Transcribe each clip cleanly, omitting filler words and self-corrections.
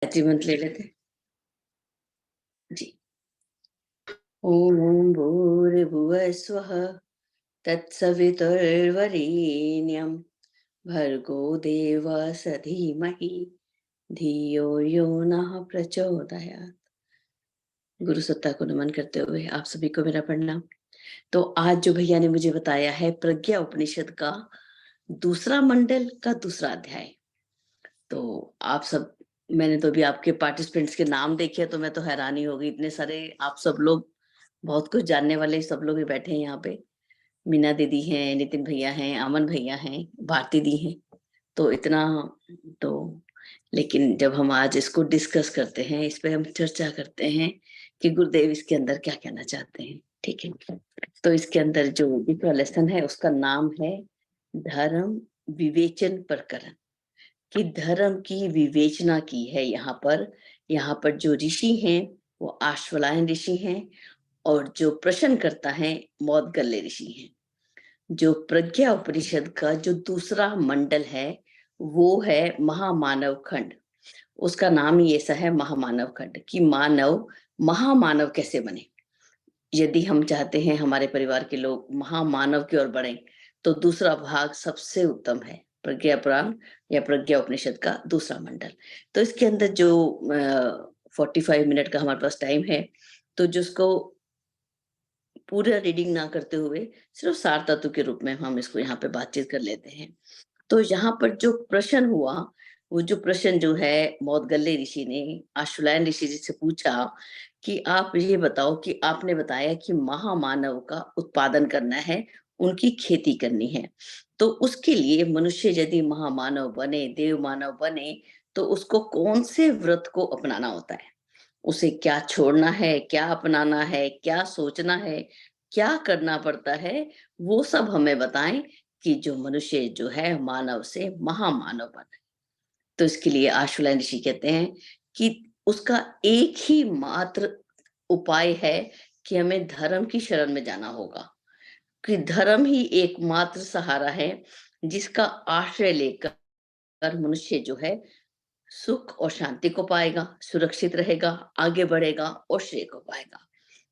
गायत्री मंत्र ले लेते हैं जी। ओम भूर्भुवः स्वः तत्सवितुर्वरेण्यं भर्गो देवस्य धीमहि धियो यो नः प्रचोदयात्। गुरु सत्ता को नमन करते हुए आप सभी को मेरा प्रणाम। तो आज जो भैया ने मुझे बताया है प्रज्ञा उपनिषद का दूसरा मंडल का दूसरा अध्याय। तो आप सब, मैंने तो अभी आपके पार्टिसिपेंट्स के नाम देखे तो मैं तो हैरानी हो गई, इतने सारे आप सब लोग, बहुत कुछ जानने वाले सब लोग ही बैठे हैं यहाँ पे। मीना दीदी हैं, नितिन भैया हैं, अमन भैया हैं, भारती दी हैं। तो इतना तो, लेकिन जब हम आज इसको डिस्कस करते हैं, इस पे हम चर्चा करते हैं कि गुरुदेव इसके अंदर क्या कहना चाहते हैं। ठीक है, तो इसके अंदर जो दूसरा लेसन है उसका नाम है धर्म विवेचन प्रकरण, कि धर्म की विवेचना की है। यहाँ पर जो ऋषि हैं वो आश्वलायन ऋषि हैं, और जो प्रश्न करता है मौदगल्य ऋषि हैं। जो प्रज्ञा उपनिषद का जो दूसरा मंडल है वो है महामानव खंड। उसका नाम ही ऐसा है, महामानव खंड, कि मानव महामानव कैसे बने। यदि हम चाहते हैं हमारे परिवार के लोग महामानव की ओर बढ़े, तो दूसरा भाग सबसे उत्तम है, प्रज्ञा पुराण या प्रज्ञा उपनिषद का दूसरा मंडल। तो इसके अंदर जो 45 मिनट का हमारे पास टाइम है, तो जिसको पूरा रीडिंग ना करते हुए सिर्फ सार तत्व के रूप में हम इसको यहाँ पे बातचीत कर लेते हैं। तो यहाँ पर जो प्रश्न हुआ, वो जो प्रश्न जो है मौदगल्य ऋषि ने आशुलायन ऋषि जी से पूछा कि आप ये बताओ कि आपने बताया कि महामानव का उत्पादन करना है, उनकी खेती करनी है, तो उसके लिए मनुष्य यदि महामानव बने, देव मानव बने, तो उसको कौन से व्रत को अपनाना होता है, उसे क्या छोड़ना है, क्या अपनाना है, क्या सोचना है, क्या करना पड़ता है, वो सब हमें बताएं, कि जो मनुष्य जो है मानव से महामानव बने। तो इसके लिए आशुलायन ऋषि कहते हैं कि उसका एक ही मात्र उपाय है कि हमें धर्म की शरण में जाना होगा, कि धर्म ही एकमात्र सहारा है जिसका आश्रय लेकर मनुष्य जो है सुख और शांति को पाएगा, सुरक्षित रहेगा, आगे बढ़ेगा और श्रेय को पाएगा।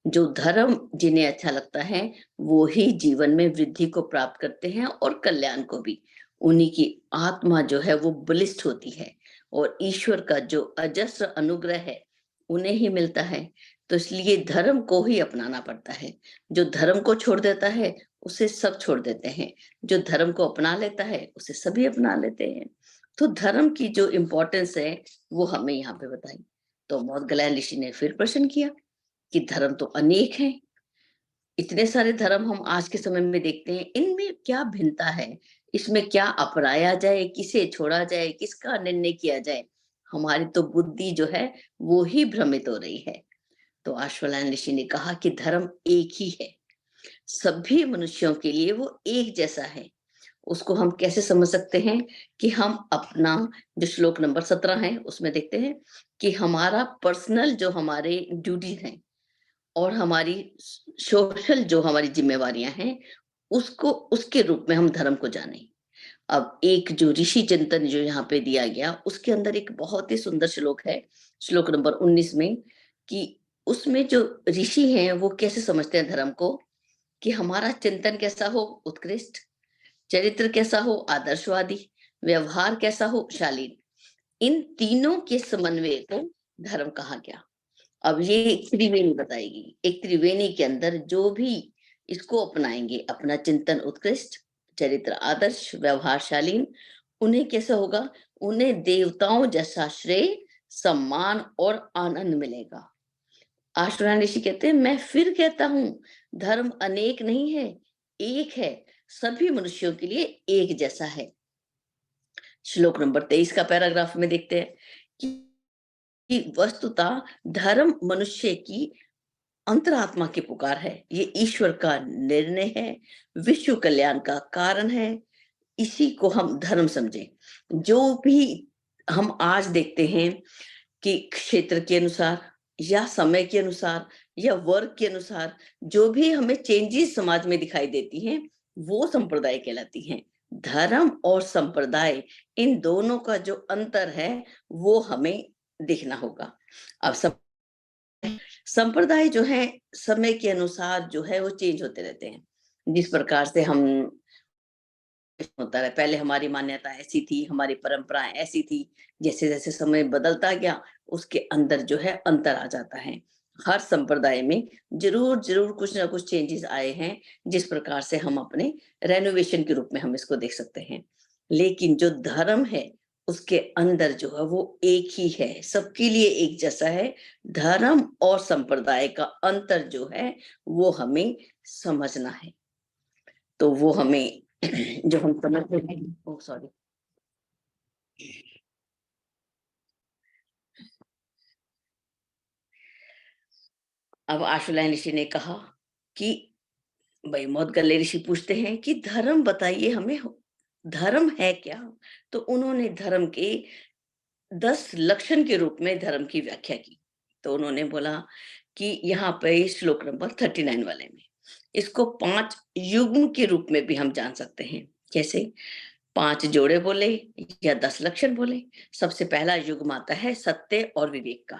जो धर्म जिन्हें अच्छा लगता है वो ही जीवन में वृद्धि को प्राप्त करते हैं और कल्याण को भी। उन्हीं की आत्मा जो है वो बलिष्ठ होती है, और ईश्वर का जो अजस्र अनुग्रह है उन्हें ही मिलता है। तो इसलिए धर्म को ही अपनाना पड़ता है। जो धर्म को छोड़ देता है उसे सब छोड़ देते हैं, जो धर्म को अपना लेता है उसे सभी अपना लेते हैं। तो धर्म की जो इम्पोर्टेंस है वो हमें यहाँ पे बताई। तो मौदगल्य ऋषि ने फिर प्रश्न किया कि धर्म तो अनेक हैं, इतने सारे धर्म हम आज के समय में देखते हैं, इनमें क्या भिन्नता है, इसमें क्या अपनाया जाए, किसे छोड़ा जाए, किसका निर्णय किया जाए। हमारी तो बुद्धि जो है वो ही भ्रमित हो रही है। तो आश्वलायन ऋषि ने कहा कि धर्म एक ही है, सभी मनुष्यों के लिए वो एक जैसा है। उसको हम कैसे समझ सकते हैं, कि हम अपना जो श्लोक नंबर 17 है उसमें देखते हैं कि हमारा पर्सनल जो हमारे ड्यूटी हैं और हमारी सोशल जो हमारी जिम्मेवारियां हैं, उसको उसके रूप में हम धर्म को जाने। अब एक जो ऋषि चिंतन जो यहाँ पे दिया गया उसके अंदर एक बहुत ही सुंदर श्लोक है, श्लोक नंबर 19 में, कि उसमें जो ऋषि हैं वो कैसे समझते हैं धर्म को, कि हमारा चिंतन कैसा हो, उत्कृष्ट, चरित्र कैसा हो, आदर्शवादी, व्यवहार कैसा हो, शालीन। इन तीनों के समन्वय को धर्म कहा गया। अब ये एक त्रिवेणी बताएगी, एक त्रिवेणी के अंदर जो भी इसको अपनाएंगे, अपना चिंतन उत्कृष्ट, चरित्र आदर्श, व्यवहार शालीन, उन्हें कैसा होगा, उन्हें देवताओं जैसा श्रेय, सम्मान और आनंद मिलेगा। आशुरान ऋषि कहते हैं, मैं फिर कहता हूं, धर्म अनेक नहीं है, एक है, सभी मनुष्यों के लिए एक जैसा है। श्लोक नंबर 23 का पैराग्राफ में देखते हैं कि वस्तुतः धर्म मनुष्य की अंतरात्मा की पुकार है, ये ईश्वर का निर्णय है, विश्व कल्याण का कारण है। इसी को हम धर्म समझें। जो भी हम आज देखते हैं कि क्षेत्र के अनुसार या समय के अनुसार या वर्ग के अनुसार जो भी हमें चेंजेस समाज में दिखाई देती हैं, वो संप्रदाय कहलाती हैं। धर्म और संप्रदाय, इन दोनों का जो अंतर है वो हमें देखना होगा। अब सब संप्रदाय जो है समय के अनुसार जो है वो चेंज होते रहते हैं। जिस प्रकार से हम होता है, पहले हमारी मान्यता ऐसी थी, हमारी परंपराएं ऐसी थी, जैसे जैसे समय बदलता गया उसके अंदर जो है अंतर आ जाता है। हर संप्रदाय में जरूर जरूर कुछ ना कुछ चेंजेस आए हैं, जिस प्रकार से हम अपने रेनोवेशन के रूप में हम इसको देख सकते हैं। लेकिन जो धर्म है उसके अंदर जो है वो एक ही है, सबके लिए एक जैसा है। धर्म और संप्रदाय का अंतर जो है वो हमें समझना है। तो वो हमें जो हम समझते हैं, ओह सॉरी, अब आशुलायन ऋषि ने कहा कि भाई मौदगल्य ऋषि पूछते हैं कि धर्म बताइए हमें, धर्म है क्या? तो उन्होंने धर्म के 10 लक्षण के रूप में धर्म की व्याख्या की। तो उन्होंने बोला कि यहाँ पे श्लोक नंबर 39 वाले में इसको 5 युग्म के रूप में भी हम जान सकते हैं। कैसे? 5 जोड़े बोले या 10 लक्षण बोले। सबसे पहला युग्म आता है सत्य और विवेक का।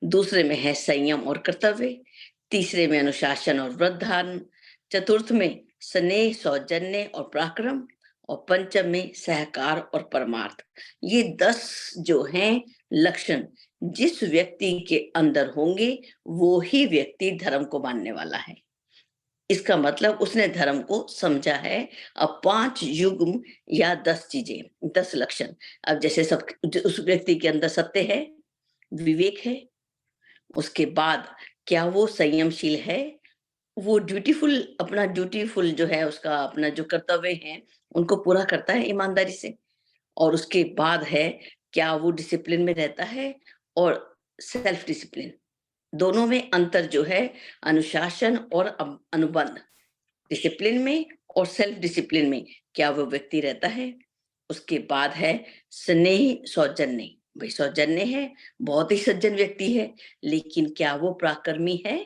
दूसरे में है संयम और कर्तव्य। तीसरे में अनुशासन और व्रत धारण। चतुर्थ में स्नेह, सौजन्य और पराक्रम। और पंचम में सहकार और परमार्थ। ये 10 जो हैं लक्षण, जिस व्यक्ति के अंदर होंगे वो ही व्यक्ति धर्म को मानने वाला है। इसका मतलब उसने धर्म को समझा है। अब 5 युग्म या 10 चीजें, 10 लक्षण। अब जैसे सब उस व्यक्ति के अंदर सत्य है, विवेक है, उसके बाद क्या वो संयमशील है, वो ड्यूटीफुल, अपना ड्यूटीफुल जो है उसका अपना जो कर्तव्य है उनको पूरा करता है ईमानदारी से। और उसके बाद है क्या वो डिसिप्लिन में रहता है, और सेल्फ डिसिप्लिन, दोनों में अंतर जो है अनुशासन और अनुबंध। डिसिप्लिन में और सेल्फ डिसिप्लिन में क्या वो व्यक्ति रहता है। उसके बाद है स्नेह, सौजन्य। भाई सौजन्य है, बहुत ही सज्जन व्यक्ति है, लेकिन क्या वो पराक्रमी है?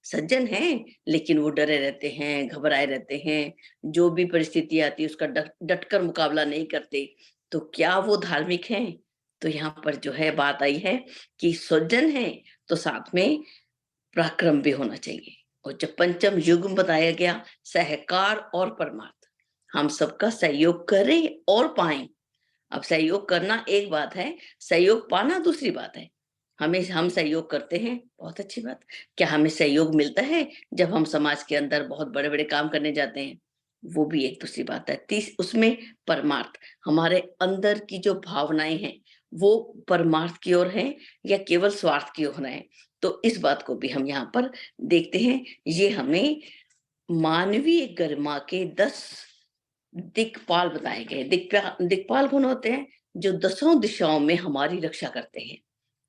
सज्जन है लेकिन वो डरे रहते हैं, घबराए रहते हैं, जो भी परिस्थिति आती है उसका डटकर मुकाबला नहीं करते। तो क्या वो धार्मिक हैं? तो यहाँ पर जो है बात आई है कि सज्जन है तो साथ में पराक्रम भी होना चाहिए। और जब पंचम युग्म बताया गया सहकार और परमार्थ, हम सबका सहयोग करें और पाएं। अब सहयोग करना एक बात है, सहयोग पाना दूसरी बात है। हम सहयोग करते हैं, बहुत अच्छी बात। क्या हमें सहयोग मिलता है जब हम समाज के अंदर बहुत बड़े बड़े काम करने जाते हैं? वो भी एक दूसरी बात है। तीस उसमें परमार्थ, हमारे अंदर की जो भावनाएं हैं वो परमार्थ की ओर है या केवल स्वार्थ की ओर है। तो इस बात को भी हम यहाँ पर देखते हैं। ये हमें मानवीय गरिमा के 10 दिक्पाल बताए गए। दिक्पाल कौन होते हैं? जो दसों दिशाओं में हमारी रक्षा करते हैं,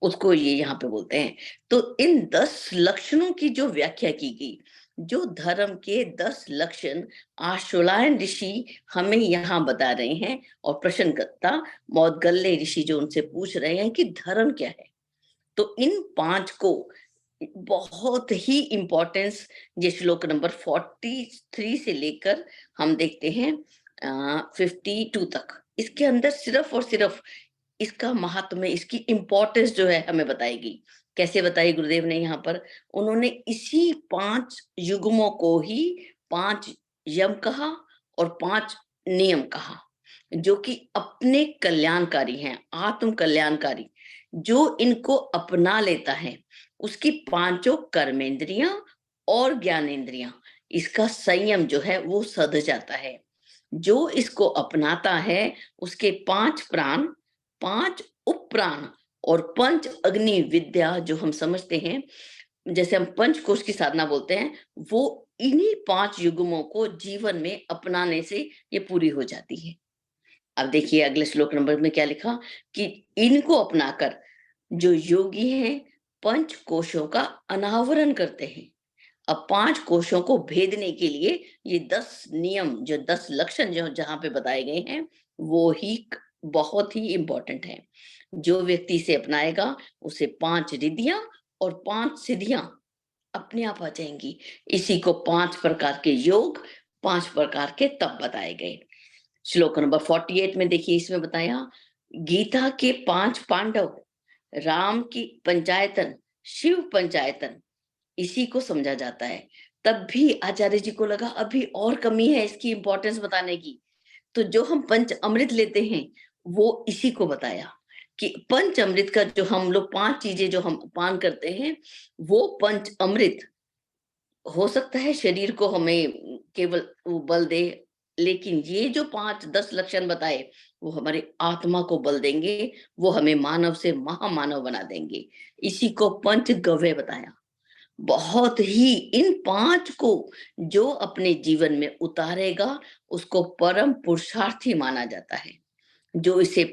उसको ये यहाँ पे बोलते हैं। तो इन 10 लक्षणों की जो व्याख्या की गई, जो धर्म के 10 लक्षण आशुलायन ऋषि हमें यहाँ बता रहे हैं, और प्रश्नकर्ता मौदगल्य ऋषि जो उनसे पूछ रहे हैं कि धर्म क्या है। तो इन 5 को बहुत ही इम्पोर्टेंस, ये श्लोक नंबर 43 से लेकर हम देखते हैं 52 तक, इसके अंदर सिर्फ और सिर्फ इसका महात्म्य, इसकी इम्पोर्टेंस जो है हमें बताएगी। कैसे बताई गुरुदेव ने यहाँ पर? उन्होंने इसी 5 युग्मों को ही 5 यम कहा और 5 नियम कहा, जो कि अपने कल्याणकारी हैं, आत्म कल्याणकारी। जो इनको अपना लेता है उसकी पांचों कर्मेंद्रियां और ज्ञानेंद्रियां, इसका संयम जो है वो सध जाता है। जो इसको अपनाता है उसके 5 प्राण, 5 उपप्राण और पंच अग्नि विद्या जो हम समझते हैं, जैसे हम पंचकोश की साधना बोलते हैं, वो इन्हीं 5 युग्मों को जीवन में अपनाने से ये पूरी हो जाती है। अब देखिए अगले श्लोक नंबर में क्या लिखा कि इनको अपनाकर जो योगी हैं पंच कोशों का अनावरण करते हैं। अब 5 कोशों को भेदने के लिए ये 10 नियम, जो 10 लक्षण जो जहां पे बताए गए हैं वो ही बहुत ही इंपॉर्टेंट है। जो व्यक्ति इसे अपनाएगा उसे 5 रिद्धियां और 5 सिद्धियां अपने आप आ जाएंगी। इसी को 5 प्रकार के योग, 5 प्रकार के तप बताए गए। श्लोक नंबर 48 में देखिए, इसमें बताया गीता के 5 पांडव राम की पंचायतन, शिव पंचायतन, इसी को समझा जाता है। तब भी आचार्य जी को लगा अभी और कमी है इसकी इम्पोर्टेंस बताने की। तो जो हम पंच अमृत लेते हैं, वो इसी को बताया कि पंच अमृत का जो हम लोग 5 चीज़ें जो हम पान करते हैं, वो पंच अमृत हो सकता है शरीर को हमें केवल वो बल दे, लेकिन ये जो 5-10 लक्षण बताए, वो हमारी आत्मा को बल देंगे, वो हमें मानव से महामानव बना देंगे। इसी को पंचगव्य बताया। बहुत ही इन 5 को जो अपने जीवन में उतारेगा, उसको परम पुरुषार्थी माना जाता है। जो इसे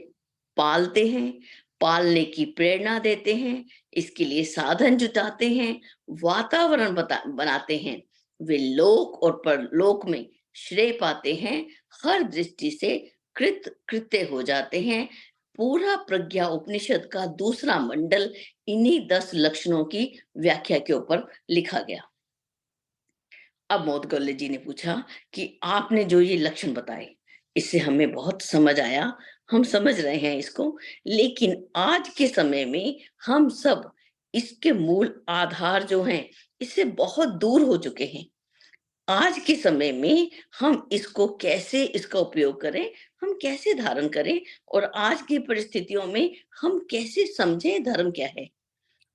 पालते हैं, पालने की प्रेरणा देते हैं, इसके लिए साधन जुटाते हैं, वातावरण बनाते हैं, वे लोक और परलोक में श्रेय पाते हैं, हर दृष्टि से कृत्य हो जाते हैं। पूरा प्रज्ञा उपनिषद का दूसरा मंडल इन्हीं 10 लक्षणों की व्याख्या के ऊपर लिखा गया। अब मोदगल्ले जी ने पूछा कि आपने जो ये लक्षण बताए, इससे हमें बहुत समझ आया, हम समझ रहे हैं इसको, लेकिन आज के समय में हम सब इसके मूल आधार जो हैं, इससे बहुत दूर हो चुके हैं। आज के समय में हम इसको कैसे इसका उपयोग करें, हम कैसे धारण करें और आज की परिस्थितियों में हम कैसे समझें धर्म क्या है?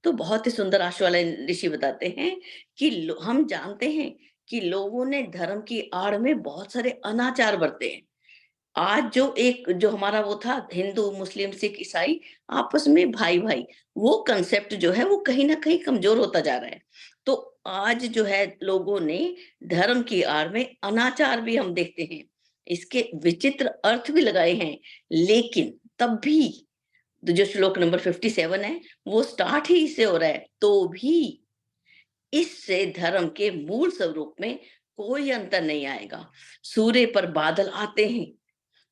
तो बहुत ही सुंदर आशु ऋषि बताते हैं कि हम जानते हैं कि लोगों ने धर्म की आड़ में बहुत सारे अनाचार बरते हैं। आज जो एक जो हमारा वो था हिंदू मुस्लिम सिख ईसाई आपस में भाई भाई, वो कंसेप्ट जो है वो कहीं ना कहीं कमजोर होता जा रहा है। तो आज जो है लोगों ने धर्म की आड़ में अनाचार भी हम देखते हैं, इसके विचित्र अर्थ भी लगाए हैं, लेकिन तब भी तो जो श्लोक नंबर 57 है, वो स्टार्ट ही इससे हो रहा है। तो भी इससे धर्म के मूल स्वरूप में कोई अंतर नहीं आएगा। सूर्य पर बादल आते हैं,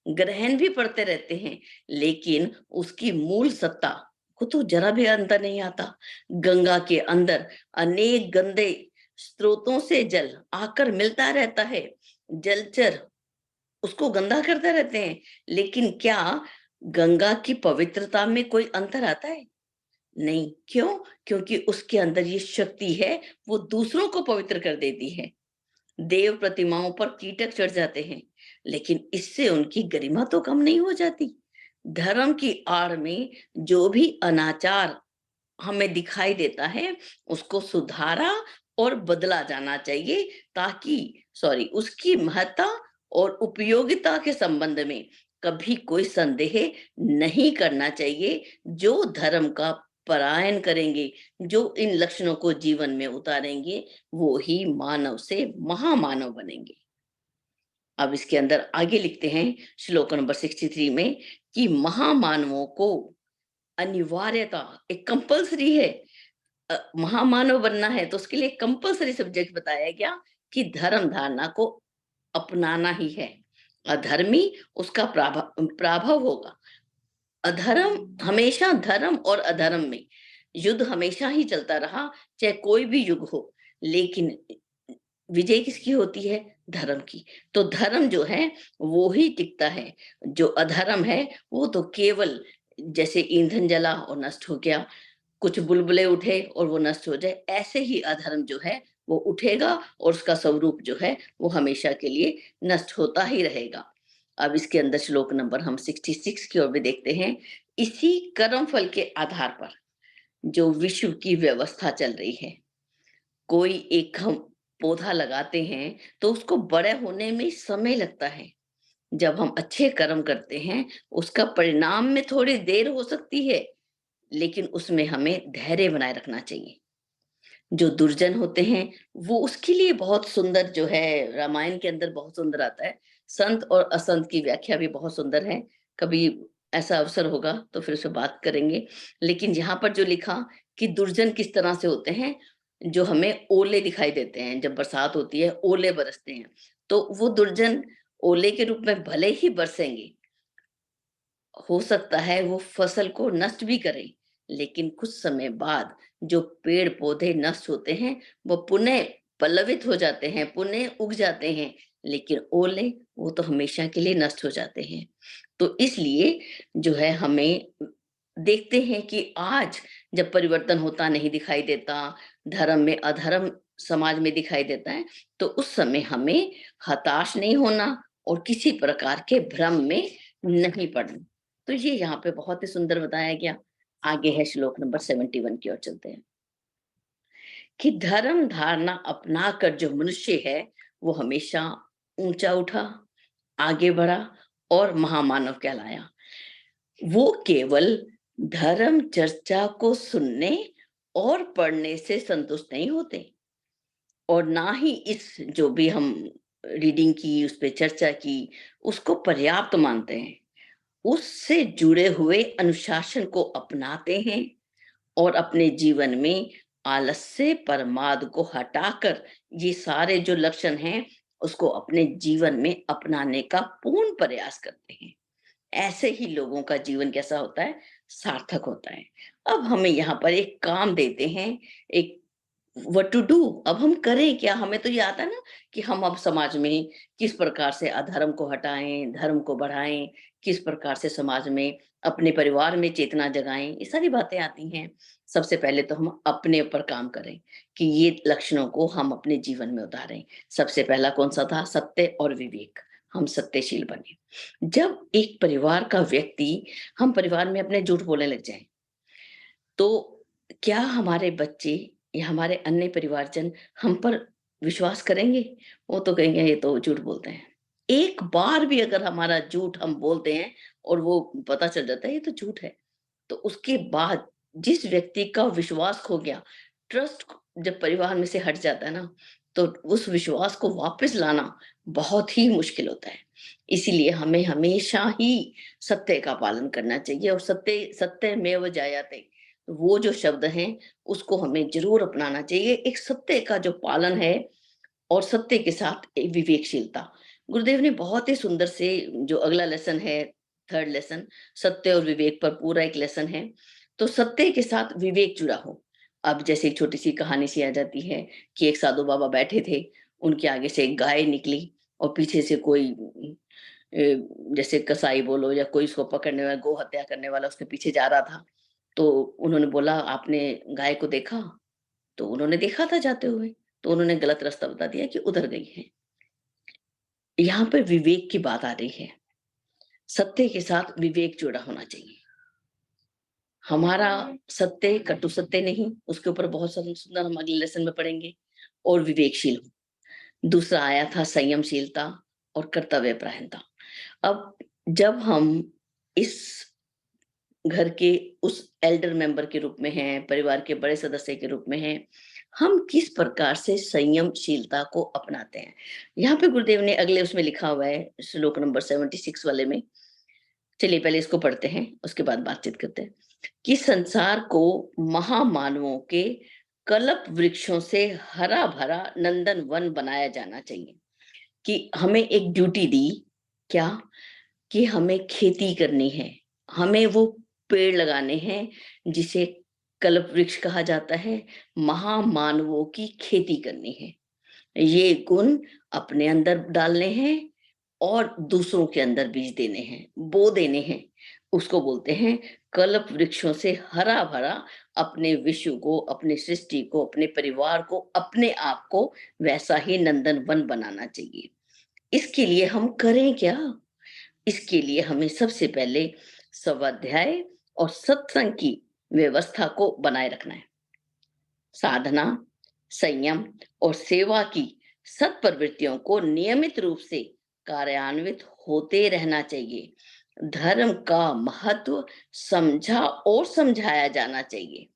ग्रहण भी पड़ते रहते हैं, लेकिन उसकी मूल सत्ता को तो जरा भी अंतर नहीं आता। गंगा के अंदर अनेक गंदे स्रोतों से जल आकर मिलता रहता है। जलचर उसको गंदा करते रहते हैं, लेकिन क्या गंगा की पवित्रता में कोई अंतर आता है? नहीं। क्यों? क्योंकि उसके अंदर ये शक्ति है, वो दूसरों को पवित्र कर देती है। देव प्रतिमाओं पर कीटक चढ़ जाते हैं, लेकिन इससे उनकी गरिमा तो कम नहीं हो जाती। धर्म की आड़ में जो भी अनाचार हमें दिखाई देता है, उसको सुधारा और बदला जाना चाहिए, ताकि उसकी महत्ता और उपयोगिता के संबंध में कभी कोई संदेह नहीं करना चाहिए। जो धर्म का परायण करेंगे, जो इन लक्षणों को जीवन में उतारेंगे, वो ही मानव से महामानव बनेंगे। अब इसके अंदर आगे लिखते हैं श्लोक नंबर 63 में कि महामानवों को अनिवार्यता एक कंपल्सरी है। महामानव बनना है तो उसके लिए कंपल्सरी सब्जेक्ट बताया गया कि धर्म धारणा को अपनाना ही है। अधर्मी उसका प्राभव होगा। अधर्म हमेशा, धर्म और अधर्म में युद्ध हमेशा ही चलता रहा, चाहे कोई भी युग हो, लेकिन विजय किसकी होती है? धर्म की। तो धर्म जो है वो ही टिकता है। जो अधर्म है वो तो केवल जैसे ईंधन जला और नष्ट हो गया, कुछ बुलबुले उठे और वो नष्ट हो जाए, ऐसे ही अधर्म जो है वो उठेगा और उसका स्वरूप जो है वो हमेशा के लिए नष्ट होता ही रहेगा। अब इसके अंदर श्लोक नंबर हम 66 की ओर भी देखते हैं। इसी कर्म फल के आधार पर जो विश्व की व्यवस्था चल रही है, कोई एक हम पौधा लगाते हैं तो उसको बड़े होने में समय लगता है। जब हम अच्छे कर्म करते हैं, उसका परिणाम में थोड़ी देर हो सकती है, लेकिन उसमें हमें धैर्य बनाए रखना चाहिए। जो दुर्जन होते हैं, वो उसके लिए बहुत सुंदर जो है रामायण के अंदर बहुत सुंदर आता है। संत और असंत की व्याख्या भी बहुत सुंदर है। कभी ऐसा अवसर होगा तो फिर उसपे बात करेंगे। लेकिन यहाँ पर जो लिखा कि दुर्जन किस तरह से होते हैं, जो हमें ओले दिखाई देते हैं, जब बरसात होती है, ओले बरसते हैं। तो वो दुर्जन ओले के रूप में भले ही बरसेंगे, हो सकता है वो फसल को नष्ट भी करें, लेकिन कुछ समय बाद जो पेड़ पौधे नष्ट होते हैं, वो पुनः पल्लवित हो जाते हैं, पुनः उग जाते हैं। लेकिन ओले वो तो हमेशा के लिए नष्ट हो जाते हैं। तो इसलिए जो है हमें देखते हैं कि आज जब परिवर्तन होता नहीं दिखाई देता, धर्म में अधर्म समाज में दिखाई देता है, तो उस समय हमें हताश नहीं होना और किसी प्रकार के भ्रम में नहीं पड़ना। तो ये यहाँ पे बहुत ही सुंदर बताया गया। आगे है श्लोक नंबर 71 की ओर चलते हैं। कि धर्म धारणा अपनाकर जो मनुष्य है, वो हमेशा ऊंचा उठा, आगे बढ़ा और महामानव कहलाया। वो केवल धर्म चर्चा को सुनने और पढ़ने से संतुष्ट नहीं होते, और ना ही इस जो भी हम रीडिंग की, उस पे चर्चा की, उसको पर्याप्त मानते हैं। उससे जुड़े हुए अनुशासन को अपनाते हैं और अपने जीवन में आलस्य प्रमाद को हटाकर ये सारे जो लक्षण हैं, उसको अपने जीवन में अपनाने का पूर्ण प्रयास करते हैं। ऐसे ही लोगों का जीवन कैसा होता है? सार्थक होता है। अब हमें यहाँ पर एक काम देते हैं, एक व्हाट टू डू। अब हम करें क्या? हमें तो ये आता है ना कि हम अब समाज में किस प्रकार से अधर्म को हटाएं, धर्म को बढ़ाएं, किस प्रकार से समाज में अपने परिवार में चेतना जगाएं, ये सारी बातें आती हैं। सबसे पहले तो हम अपने ऊपर काम करें कि ये लक्षणों को हम अपने जीवन में उतारें। सबसे पहला कौन सा था? सत्य और विवेक। हम सत्यशील बने। जब एक परिवार का व्यक्ति, हम परिवार में अपने झूठ बोलने लग जाएं, तो क्या हमारे बच्चे या हमारे अन्य परिवारजन हम पर विश्वास करेंगे? वो तो कहेंगे ये तो झूठ बोलते हैं। एक बार भी अगर हमारा झूठ हम बोलते हैं और वो पता चल जाता है ये तो झूठ है, तो उसके बाद जिस व्यक्ति का विश्वास खो गया, ट्रस्ट जब परिवार में से हट जाता है ना, तो उस विश्वास को वापस लाना बहुत ही मुश्किल होता है। इसीलिए हमें हमेशा ही सत्य का पालन करना चाहिए, और सत्य सत्यमेव जयते, वो जो शब्द हैं उसको हमें जरूर अपनाना चाहिए। एक सत्य का जो पालन है और सत्य के साथ एक विवेकशीलता। गुरुदेव ने बहुत ही सुंदर से, जो अगला लेसन है, थर्ड लेसन, सत्य और विवेक पर पूरा एक लेसन है। तो सत्य के साथ विवेक जुड़ा हो। अब जैसे एक छोटी सी कहानी सी आ जाती है कि एक साधु बाबा बैठे थे, उनके आगे से एक गाय निकली और पीछे से कोई जैसे कसाई बोलो या कोई उसको पकड़ने वाला, गो हत्या करने वाला उसके पीछे जा रहा था। तो उन्होंने बोला, आपने गाय को देखा? तो उन्होंने देखा था जाते हुए, तो उन्होंने गलत रास्ता बता दिया कि उधर गई है। यहाँ पर विवेक की बात आ रही है। सत्य के साथ विवेक जुड़ा होना चाहिए। हमारा सत्य कटु सत्य नहीं, उसके ऊपर बहुत सुंदर हम अगले लेसन में पढ़ेंगे। और विवेकशील हो। दूसरा आया था संयमशीलता और कर्तव्य परायणता। अब जब हम इस घर के उस एल्डर मेंबर के रूप में हैं, परिवार के बड़े सदस्य के रूप में हैं, हम किस प्रकार से संयमशीलता को अपनाते हैं। यहाँ पे गुरुदेव ने अगले उसमें लिखा हुआ है श्लोक नंबर 76 वाले में। चलिए पहले इसको पढ़ते हैं, उसके बाद बातचीत करते हैं। कि संसार को महामानवों के कल्प वृक्षों से हरा भरा नंदन वन बनाया जाना चाहिए। कि हमें एक ड्यूटी दी, क्या? कि हमें खेती करनी है, हमें वो पेड़ लगाने हैं जिसे कल्प वृक्ष कहा जाता है। महामानवों की खेती करनी है, ये गुण अपने अंदर डालने हैं और दूसरों के अंदर बीज देने हैं, बो देने हैं। उसको बोलते हैं कल्प वृक्षों से हरा भरा, अपने विश्व को, अपने सृष्टि को, अपने परिवार को, अपने आप को वैसा ही नंदन वन बनाना चाहिए। इसके लिए हम करें क्या? इसके लिए हमें सबसे पहले स्वाध्याय और सत्संग की व्यवस्था को बनाए रखना है। साधना, संयम और सेवा की सत्प्रवृत्तियों को नियमित रूप से कार्यान्वित होते रहना चाहिए। धर्म का महत्व समझा और समझाया जाना चाहिए।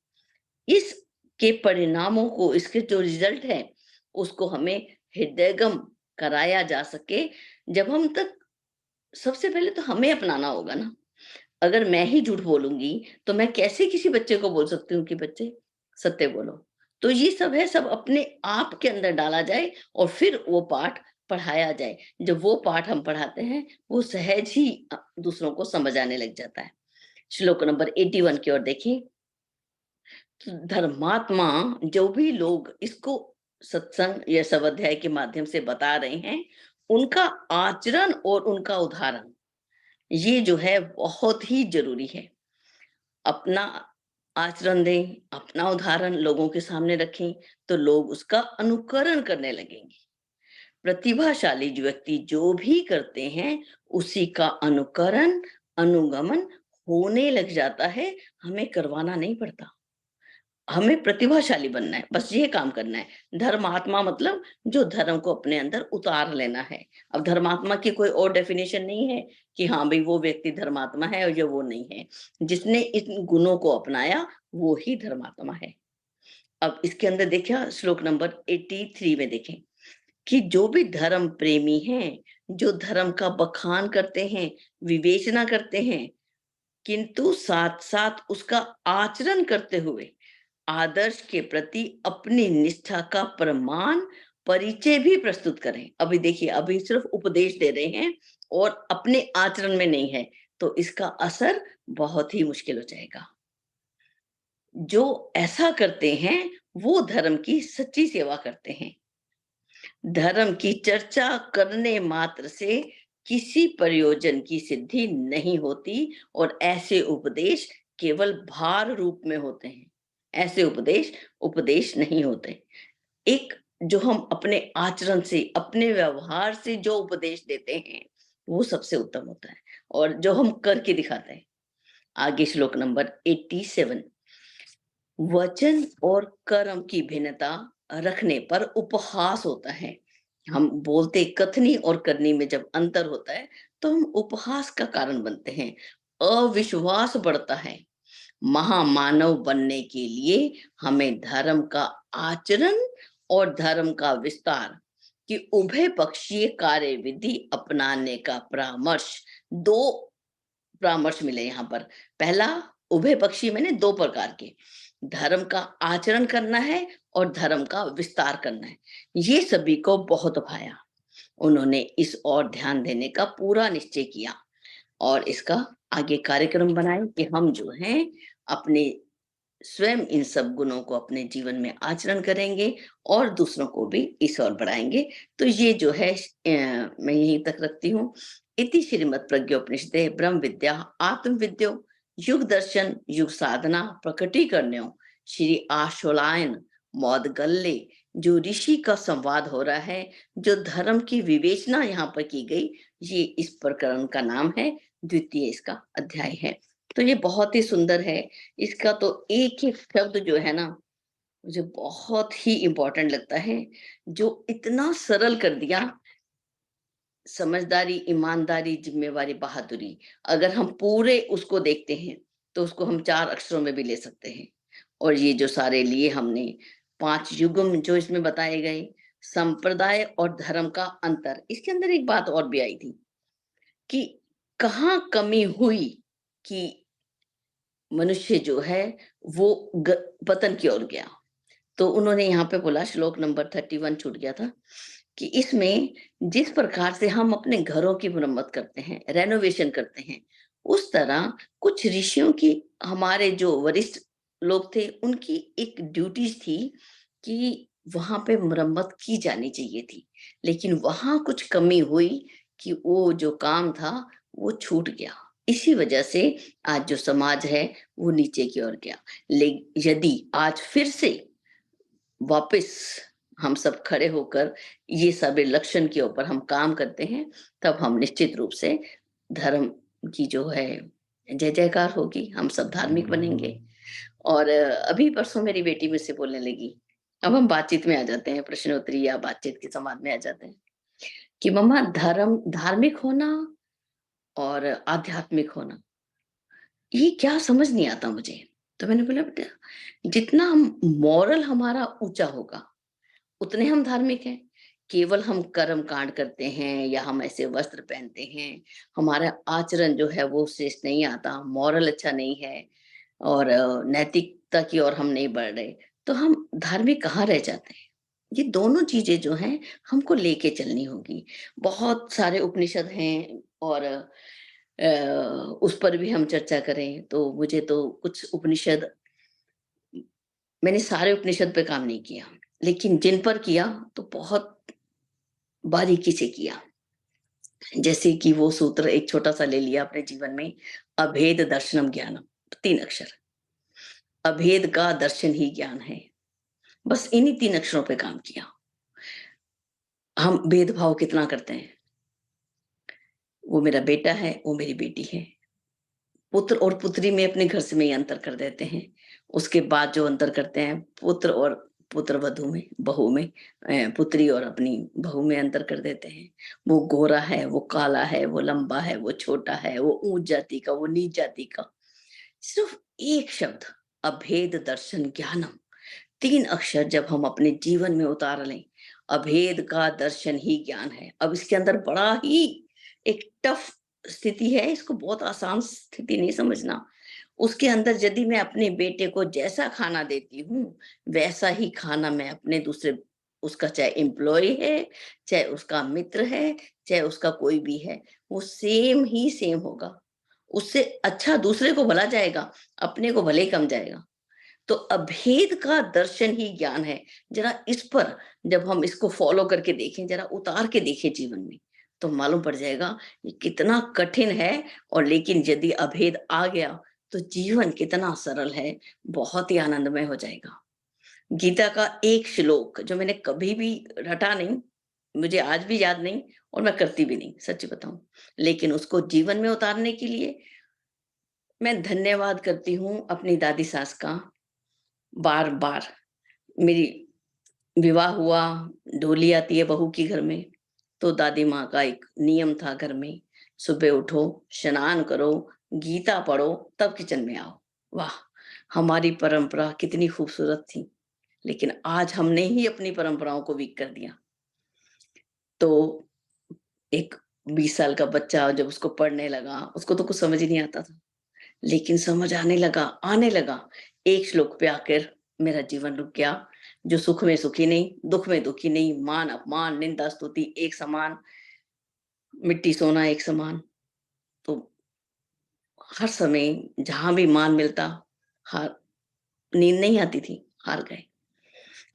इसके परिणामों को, इसके जो रिजल्ट है, उसको हमें हृदयगम कराया जा सके। जब हम तक, सबसे पहले तो हमें अपनाना होगा ना। अगर मैं ही झूठ बोलूंगी तो मैं कैसे किसी बच्चे को बोल सकती हूँ कि बच्चे सत्य बोलो? तो ये सब है, सब अपने आप के अंदर डाला जाए और फिर वो पाठ पढ़ाया जाए। जब वो पाठ हम पढ़ाते हैं, वो सहज ही दूसरों को समझ आने लग जाता है। श्लोक नंबर 81 की ओर देखें। तो धर्मात्मा जो भी लोग इसको सत्संग या स्वाध्याय के माध्यम से बता रहे हैं, उनका आचरण और उनका उदाहरण, ये जो है बहुत ही जरूरी है। अपना आचरण दें, अपना उदाहरण लोगों के सामने रखें, तो लोग उसका अनुकरण करने लगेंगे। प्रतिभाशाली जो व्यक्ति जो भी करते हैं, उसी का अनुकरण, अनुगमन होने लग जाता है, हमें करवाना नहीं पड़ता। हमें प्रतिभाशाली बनना है, बस ये काम करना है। धर्मात्मा मतलब जो धर्म को अपने अंदर उतार लेना है। अब धर्मात्मा की कोई और डेफिनेशन नहीं है कि हाँ भई वो व्यक्ति धर्मात्मा है और ये वो नहीं है। जिसने इन गुणों को अपनाया, वो ही धर्मात्मा है। अब इसके अंदर देखिए श्लोक नंबर 83 में देखें कि जो भी धर्म प्रेमी हैं, जो धर्म का बखान करते हैं, विवेचना करते हैं, किंतु साथ-साथ उसका आचरण करते हुए आदर्श के प्रति अपनी निष्ठा का प्रमाण, परिचय भी प्रस्तुत करें। अभी देखिए, अभी सिर्फ उपदेश दे रहे हैं और अपने आचरण में नहीं है, तो इसका असर बहुत ही मुश्किल हो जाएगा। जो ऐसा करते हैं, वो धर्म की सच्ची सेवा करते हैं। धर्म की चर्चा करने मात्र से किसी प्रयोजन की सिद्धि नहीं होती और ऐसे उपदेश केवल भार रूप में होते हैं। ऐसे उपदेश उपदेश नहीं होते। एक जो हम अपने आचरण से, अपने व्यवहार से जो उपदेश देते हैं, वो सबसे उत्तम होता है और जो हम करके दिखाते हैं। आगे श्लोक नंबर 87, वचन और कर्म की भिन्नता रखने पर उपहास होता है। हम बोलते कथनी और करनी में जब अंतर होता है, तो हम उपहास का कारण बनते हैं, अविश्वास बढ़ता है। महामानव बनने के लिए हमें धर्म का आचरण और धर्म का विस्तार की उभय पक्षीय कार्य विधि अपनाने का परामर्श, दो परामर्श मिले यहाँ पर। पहला, उभय पक्षी मैंने दो प्रकार के, धर्म का आचरण करना है और धर्म का विस्तार करना है। ये सभी को बहुत भाया। उन्होंने इस ओर ध्यान देने का पूरा निश्चय किया और इसका आगे कार्यक्रम बनाए कि हम जो हैं अपने स्वयं इन सब गुणों को अपने जीवन में आचरण करेंगे और दूसरों को भी इस ओर बढ़ाएंगे। तो ये जो है मैं यहीं तक रखती हूँ। इति श्रीमद् प्रज्ञोपनिषदे ब्रह्म विद्या आत्म विद्यो युग दर्शन युग साधना प्रकटीकरणो श्री आशोलायन मौदगल्ले, जो ऋषि का संवाद हो रहा है, जो धर्म की विवेचना यहाँ पर की गई, ये इस प्रकरण का नाम है, द्वितीय इसका अध्याय है। तो ये बहुत ही सुंदर है। इसका तो एक-एक शब्द जो है ना, मुझे बहुत ही इम्पोर्टेंट लगता है, जो इतना सरल कर दिया। समझदारी, ईमानदारी, ज़िम्मेवारी, बहादुरी, अगर हम पूरे उसको देखते हैं, तो उसको हम 4 अक्षरों में भी ले सकते हैं। और ये जो सारे लिए हमने, 5 युग्म जो इसमें बताए गए, संप्रदाय और धर्म का अंतर, इसके अंदर एक बात और भी आई थी कि कहाँ कमी हुई कि मनुष्य जो है वो पतन की ओर गया। तो उन्होंने यहाँ पे बोला, श्लोक नंबर 31 छूट गया था कि इसमें जिस प्रकार से हम अपने घरों की मरम्मत करते हैं, रेनोवेशन करते हैं, उस तरह कुछ ऋषियों की, हमारे जो वरिष्ठ लोग थे, उनकी एक ड्यूटीज थी कि वहां पे मरम्मत की जानी चाहिए थी। लेकिन वहां कुछ कमी हुई कि वो जो काम था वो छूट गया। इसी वजह से आज जो समाज है वो नीचे की ओर गया। यदि आज फिर से वापस हम सब खड़े होकर ये सब लक्षण के ऊपर हम काम करते हैं, तब हम निश्चित रूप से धर्म की जो है जय जयकार होगी, हम सब धार्मिक बनेंगे। और अभी परसों मेरी बेटी मुझसे बोलने लगी, अब हम बातचीत में आ जाते हैं, प्रश्नोत्तरी या बातचीत के संवाद में आ जाते हैं कि मम्मा, धर्म, धार्मिक होना और आध्यात्मिक होना, ये क्या समझ नहीं आता मुझे। तो मैंने बोला, बेटा जितना हम मॉरल हमारा ऊंचा होगा, उतने हम धार्मिक हैं। केवल हम कर्म कांड करते हैं या हम ऐसे वस्त्र पहनते हैं, हमारा आचरण जो है वो श्रेष्ठ नहीं आता, मॉरल अच्छा नहीं है और नैतिकता की ओर हम नहीं बढ़ रहे, तो हम धार्मिक कहाँ रह जाते हैं। ये दोनों चीजें जो हैं हमको लेके चलनी होगी। बहुत सारे उपनिषद हैं और उस पर भी हम चर्चा करें तो मुझे तो कुछ उपनिषद, मैंने सारे उपनिषद पे काम नहीं किया, लेकिन जिन पर किया तो बहुत बारीकी से किया। जैसे कि वो सूत्र एक छोटा सा ले लिया अपने जीवन में, अभेद दर्शनम ज्ञानम। 3 अक्षर। अभेद का दर्शन ही ज्ञान है। बस इन्हीं 3 अक्षरों पे काम किया। हम भेदभाव कितना करते हैं। वो मेरा बेटा है, वो मेरी बेटी है। पुत्र और पुत्री में अपने घर से में ही अंतर कर देते हैं। उसके बाद जो अंतर करते हैं पुत्र और पुत्रवधू में, बहू में, पुत्री और अपनी बहू में अंतर कर देते हैं। वो गोरा है, वो काला है, वो लंबा है, वो छोटा है, वो ऊंच जाति का, वो नीच जाति का। सिर्फ एक शब्द, अभेद दर्शन ज्ञानम, 3 अक्षर जब हम अपने जीवन में उतार लें, अभेद का दर्शन ही ज्ञान है। अब इसके अंदर बड़ा ही एक टफ स्थिति है, इसको बहुत आसान स्थिति नहीं समझना। उसके अंदर यदि मैं अपने बेटे को जैसा खाना देती हूँ, वैसा ही खाना मैं अपने दूसरे, उसका चाहे एम्प्लॉयी है, चाहे उसका मित्र है, चाहे उसका कोई भी है, वो सेम ही सेम होगा। उससे अच्छा दूसरे को भला जाएगा, अपने को भले ही कम जाएगा। तो अभेद का दर्शन ही ज्ञान है। जरा इस पर जब हम इसको फॉलो करके देखें, जरा उतार के देखें जीवन में, तो मालूम पड़ जाएगा ये कितना कठिन है। और लेकिन यदि अभेद आ गया तो जीवन कितना सरल है, बहुत ही आनंदमय हो जाएगा। गीता का एक श्लोक जो मैंने कभी भी रटा नहीं, मुझे आज भी याद नहीं, और मैं करती भी नहीं, सच बताऊं। लेकिन उसको जीवन में उतारने के लिए मैं धन्यवाद करती हूँ अपनी दादी सास का। बार बार मेरी विवाह हुआ, डोली आती है बहू की घर में, तो दादी माँ का एक नियम था घर में, सुबह उठो, स्नान करो, गीता पढ़ो, तब किचन में आओ। वाह! हमारी परंपरा कितनी खूबसूरत थी, लेकिन आज हमने ही अपनी परंपराओं को वीक कर दिया। तो एक 20 साल का बच्चा जब उसको पढ़ने लगा, उसको तो कुछ समझ ही नहीं आता था, लेकिन समझ आने लगा। एक श्लोक पे आकर मेरा जीवन रुक गया। जो सुख में सुखी नहीं, दुख में दुखी नहीं, मान अपमान, निंदा स्तुति एक समान, मिट्टी सोना एक समान। तो हर समय जहां भी मान मिलता, हार, नींद नहीं आती थी, हार गए।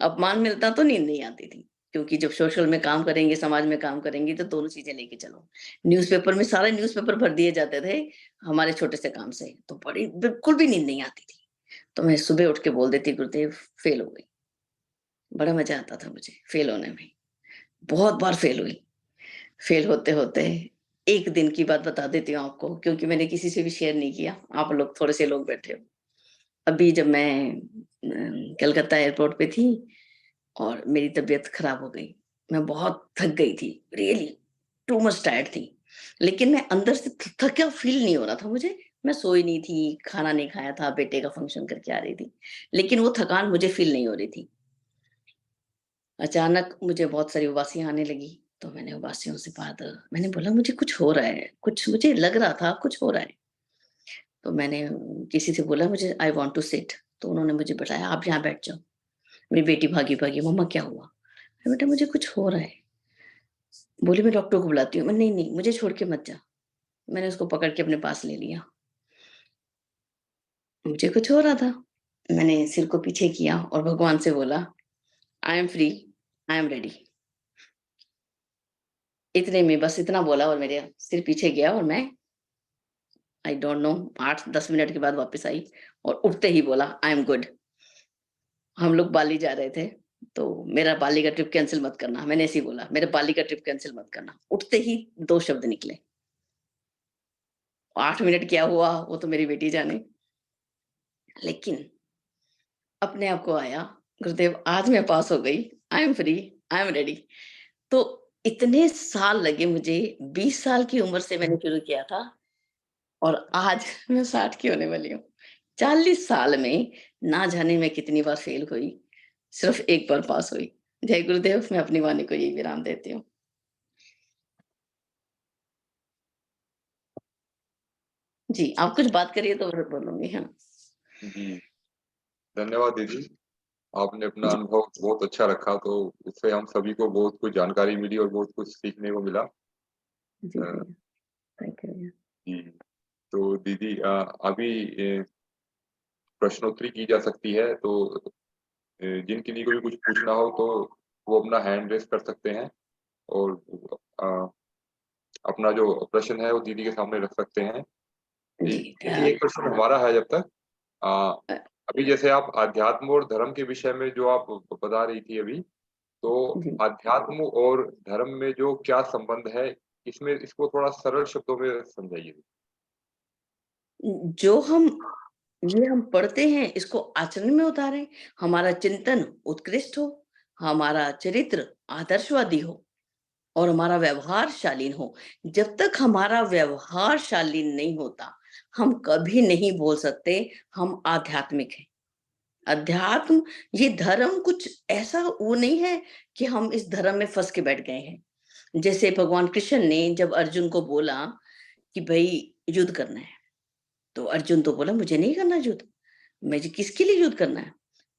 अपमान मिलता तो नींद नहीं आती थी, क्योंकि जब सोशल में काम करेंगे, समाज में काम करेंगे, तो दोनों चीजें लेके चलो। न्यूज़पेपर में सारे न्यूज़पेपर भर दिए जाते थे हमारे छोटे से काम से, तो बड़ी बिल्कुल भी नींद नहीं आती थी। तो मैं सुबह उठ के बोल देती, गुरुदेव फेल हो गई। बड़ा मजा आता था मुझे फेल होने में। बहुत बार फेल हुई। फेल होते-होते एक दिन की बात बता देती हूँ आपको, क्योंकि मैंने किसी से भी शेयर नहीं किया। आप लोग थोड़े से लोग बैठे हो। अभी जब मैं कलकत्ता एयरपोर्ट पे थी और मेरी तबीयत खराब हो गई। मैं बहुत थक गई थी, रियली टू मच टायर्ड थी। लेकिन मैं अंदर से थका फ़ील नहीं हो रहा था मुझे। मैं सोई नहीं थी, खाना नहीं खाया था, बेटे का फ़ंक्शन करके आ रही थी। लेकिन वो थकान मुझे फ़ील नहीं हो रही थी। अचानक मुझे बहुत सारी उबासियाँ आने लगी, तो मैंने उबासियों से बाद मैंने बोला मुझे कुछ हो रहा है, कुछ मुझे लग रहा था कुछ हो रहा है। तो मैंने किसी से बोला मुझे आई वांट टू सिट, तो उन्होंने मुझे बताया आप यहाँ बैठ जाओ। मेरी बेटी भागी-भागी, मम्मा क्या हुआ? मैंने बेटा मुझे कुछ हो रहा है। बोली मैं डॉक्टर को बुलाती हूँ। मैं नहीं, नहीं मुझे छोड़ के मत जा। मैंने उसको पकड़ के अपने पास ले लिया। मुझे कुछ हो रहा था। मैंने सिर को पीछे किया और भगवान से बोला I am free, I am ready. इतने में बस इतना बोला और मेरे सिर पीछे गया और मैं आई डोंट नो 8-10 मिनट के बाद वापस आई और उठते ही बोला आई एम गुड। हम लोग बाली जा रहे थे, तो मेरा बाली का ट्रिप कैंसल मत करना। मैंने ऐसे ही बोला, मेरे बाली का ट्रिप कैंसल मत करना। उठते ही 2 शब्द निकले। 8 मिनट क्या हुआ वो तो मेरी बेटी जाने। लेकिन अपने आप को आया, गुरुदेव आज मैं पास हो गई, I am free, I am ready. तो इतने साल लगे मुझे, 20 साल की उम्र से मैंने शुरू किया था और आज मैं 60 की होने वाली हूँ। 40 साल में ना जाने मैं कितनी बार फेल हुई, सिर्फ एक बार पास हुई। जय गुरुदेव, मैं अपनी वाणी को यही विराम देती हूँ। जी, आप कुछ बात करिए तो मैं बोलूँगी, हाँ। जी, धन्यवाद दीदी। आपने अपना जी, अनुभव बहुत अच्छा रखा, तो उससे हम सभी को बहुत कुछ जानकारी मिली और बहुत कुछ सीखने को मिला। जी अ, भैया, थैंक यू भैया। जी, तो दीदी अभी प्रश्नोत्तरी की जा सकती है, तो जिन किन्हीं को भी कुछ पूछना हो तो वो अपना हैंड रेज़ कर सकते हैं और अ, अपना जो प्रश्न है वो दीदी के सामने रख सकते हैं। जी, दीदी एक प्रश्न हमारा है जब तक। अ, अभी जैसे आप अध्यात्म और धर्म के विषय में जो आप बता रही थी अभी, तो जी। अध्यात्म और धर्म में जो क्या संबंध है, इसमें इसको थोड़ा सरल शब्दों में समझाइए? जो हम पढ़ते हैं इसको आचरण में उतारें, हमारा चिंतन उत्कृष्ट हो, हमारा चरित्र आदर्शवादी हो और हमारा व्यवहार शालीन हो। जब तक हमारा व्यवहार शालीन नहीं होता, हम कभी नहीं बोल सकते हम आध्यात्मिक हैं। अध्यात्म ये धर्म कुछ ऐसा वो नहीं है कि हम इस धर्म में फँस के बैठ गए हैं। जैसे भगवान कृष्ण ने जब अर्जुन को बोला कि भई युद्ध करना है, तो अर्जुन तो बोला मुझे नहीं करना युद्ध, मुझे किसके लिए युद्ध करना है?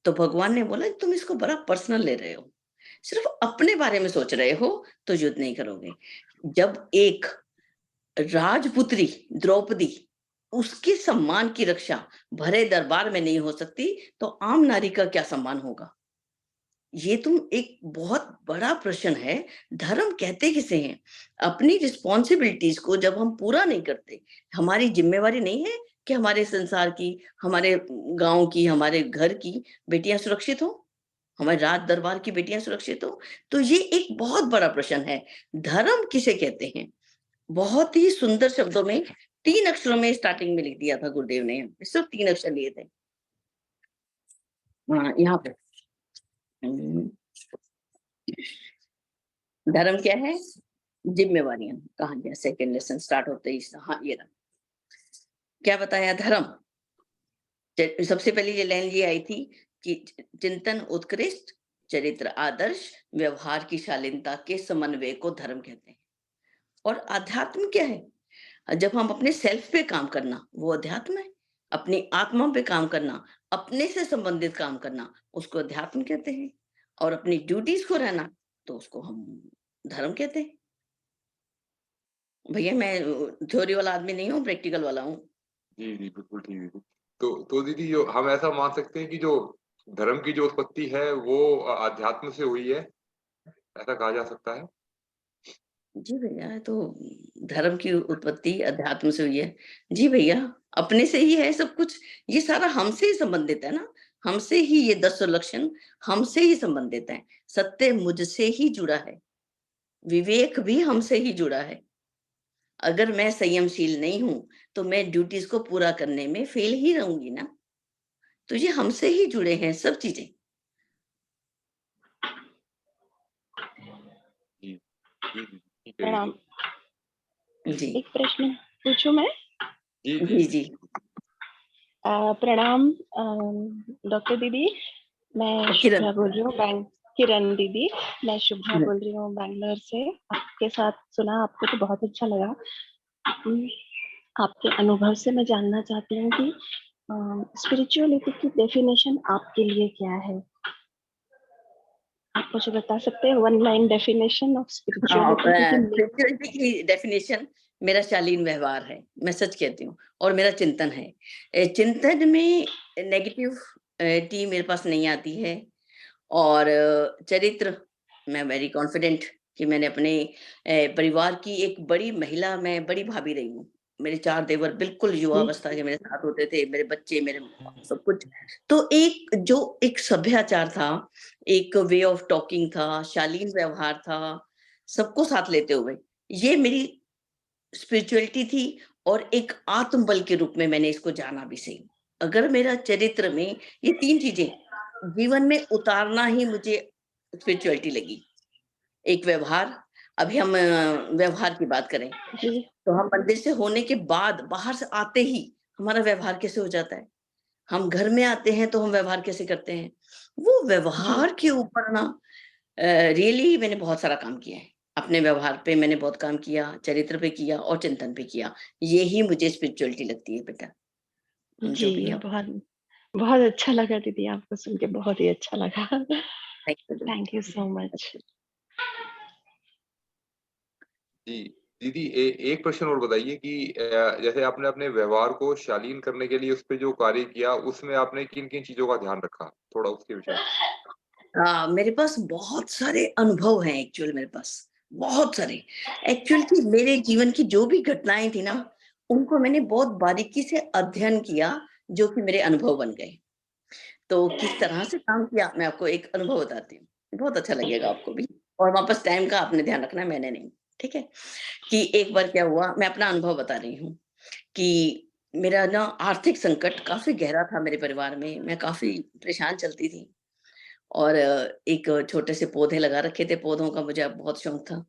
तो भगवान ने बोला तुम इसको बड़ा पर्सनल ले रहे हो, सिर्फ अपने बारे में सोच रहे हो तो युद्ध नहीं करोगे। जब एक राजपुत्री द्रौपदी उसके सम्मान की रक्षा भरे दरबार में नहीं हो सकती, तो आम नारी का क्या सम्मान होगा? ये तुम एक बहुत बड़ा प्रश्न है। धर्म कहते किसे हैं? अपनी रिस्पॉन्सिबिलिटीज़ को जब हम पूरा नहीं करते, हमारी ज़िम्मेवारी नहीं है कि हमारे संसार की, हमारे गाँव की, हमारे घर की बेटियाँ सुरक्षित हों, हमारे राज दरबार की बेटियाँ सुरक्षित हों। तो ये एक बहुत बड़ा प्रश्न है। धर्म किसे कहते हैं? बहुत ही सुंदर शब्दों में 3 अक्षरों में स्टार्टिंग में लिख दिया था गुरुदेव ने, सिर्फ़ 3 अक्षर लिए थे। यहाँ पे हुँ, धर्म क्या है? ज़िम्मेवारियाँ। कहाँ गया सेकंड लेसन स्टार्ट होते ही हाँ, ये रहा। क्या बताया धर्म? सबसे पहले ये लाइन ये आई थी कि चिंतन उत्कृष्ट, चरित्र आदर्श, व्यवहार की शालीनता के समन्वय को धर्म कहते हैं। और अध्यात्म क्या है? जब हम अपने सेल्फ पे काम करना, वो अध्यात्म है। अपनी आत्मा पे काम करना, अपने से संबंधित काम करना, उसको अध्यात्म कहते हैं। और अपनी ड्यूटीज़ को रहना, तो उसको हम धर्म कहते हैं। भैया मैं थ्योरी वाला आदमी नहीं हूँ, प्रैक्टिकल वाला हूँ। जी, जी, बिल्कुल ठीक है। तो दीदी जो हम ऐसा मान सकते हैं कि जो धर्म की जो उत्पत्ति है वो अध्यात्म से हुई है, ऐसा कहा जा सकता है? जी भैया, तो धर्म की उत्पत्ति अध्यात्म से हुई है। जी भैया, अपने से ही है सब कुछ। ये सारा हमसे ही संबंधित है ना, हमसे ही ये 10 लक्षण हमसे ही संबंधित हैं। सत्य मुझसे ही जुड़ा है, विवेक भी हमसे ही जुड़ा है। अगर मैं संयमशील नहीं हूँ, तो मैं ड्यूटीज़ को पूरा करने में फेल ही रहूँगी ना। तो ये हमसे ही जुड़े हैं सब चीज़ें। जी। जी, जी, ठीक है प्रणाम। दीदी। जी। जी। एक प्रश्न पूछूँ मैं? जी, जी, जी, जी। जी। प्रणाम डॉक्टर दीदी, मैं किरण। शुभ्रा बोल रही हूँ किरण दीदी, मैं शुभ्रा हुँ। बोल रही हूँ बैंगलोर से। आपके साथ सुना, आपको तो बहुत अच्छा लगा। आपके अनुभव से मैं जानना चाहती हूँ कि स्पिरिचुअलिटी की डेफिनेशन आपके लिए क्या है? आप मुझे बता सकते हैं वन लाइन डेफिनेशन ऑफ हाँ, स्पिरिचुअलिटी? क्योंकि स्पिरिचुअलिटी की डेफिनिशन मेरा शालीन व्यवहार है, मैं सच कहती हूँ और मेरा चिंतन है। चिंतन में नेगेटिव टी मेरे पास नहीं आती है और चरित्र मैं वेरी कॉन्फिडेंट कि मैंने अपने परिवार की एक बड़ी महिला मैं बड़ी भाभी रही हूँ। मेरे 4 देवर बिल्कुल युवावस्था के मेरे साथ होते थे, मेरे बच्चे, मेरे सब कुछ। तो एक जो एक सभ्याचार था, एक वे ऑफ टॉकिंग था, शालीन व्यवहार था, सबको साथ लेते हुए, ये मेरी स्पिरिचुअलिटी थी और एक आत्मबल के रूप में मैंने इसको जाना भी सही। अगर मेरा चरित्र में ये 3 चीज़ें जीवन में उतारना ही मुझे स्पिरिचुअलिटी लगी। एक व्यवहार, अभी हम व्यवहार की बात करें, जी, तो हम मंदिर से होने के बाद बाहर से आते ही हमारा व्यवहार कैसे हो जाता है? हम घर में आते हैं तो हम व्यवहार कैसे करते हैं? वो जी, व्यवहार के ऊपर ना रियली मैंने बहुत सारा काम किया है। अपने व्यवहार पे मैंने बहुत काम किया, चरित्र पे किया और चिंतन पे किया। यही मुझे स्पिरिचुअलिटी लगती है बेटा, जो भी जी, है। बहुत बहुत अच्छा लगा दीदी, आपको सुन के बहुत ही अच्छा लगा। Thank you thank you so much. बेटा। जी, दीदी एक प्रश्न और बताइए कि जैसे आपने अपने व्यवहार को शालीन करने के लिए उसपे जो कार्य किया, उसमें आपने किन-किन चीज़ों का ध्यान रखा? थोड़ा उसके विषय में। मेरे पास बहुत सारे अनुभव हैं एक्चुअल मेरे पास, बहुत सारे। एक्चुअल कि मेरे जीवन की जो भी घटनाएँ थी ना, उनको मैंने बहुत बारीकी से अध्ययन किया, जो कि मेरे अनुभव बन गए। तो किस तरह से काम किया मैं आपको एक अनुभव बताती हूँ, बहुत अच्छा लगेगा आपको भी। और वापस टाइम का आपने ध्यान रखना है, मैंने नहीं, ठीक है? कि एक बार क्या हुआ, मैं अपना अनुभव बता रही हूँ कि मेरा ना आर्थिक संकट काफ़ी गहरा था मेरे परिवार में, मैं काफ़ी परेशान चलती थी। और एक छोटे से पौधे लगा रखे थे, पौधों का मुझे अब बहुत शौक था,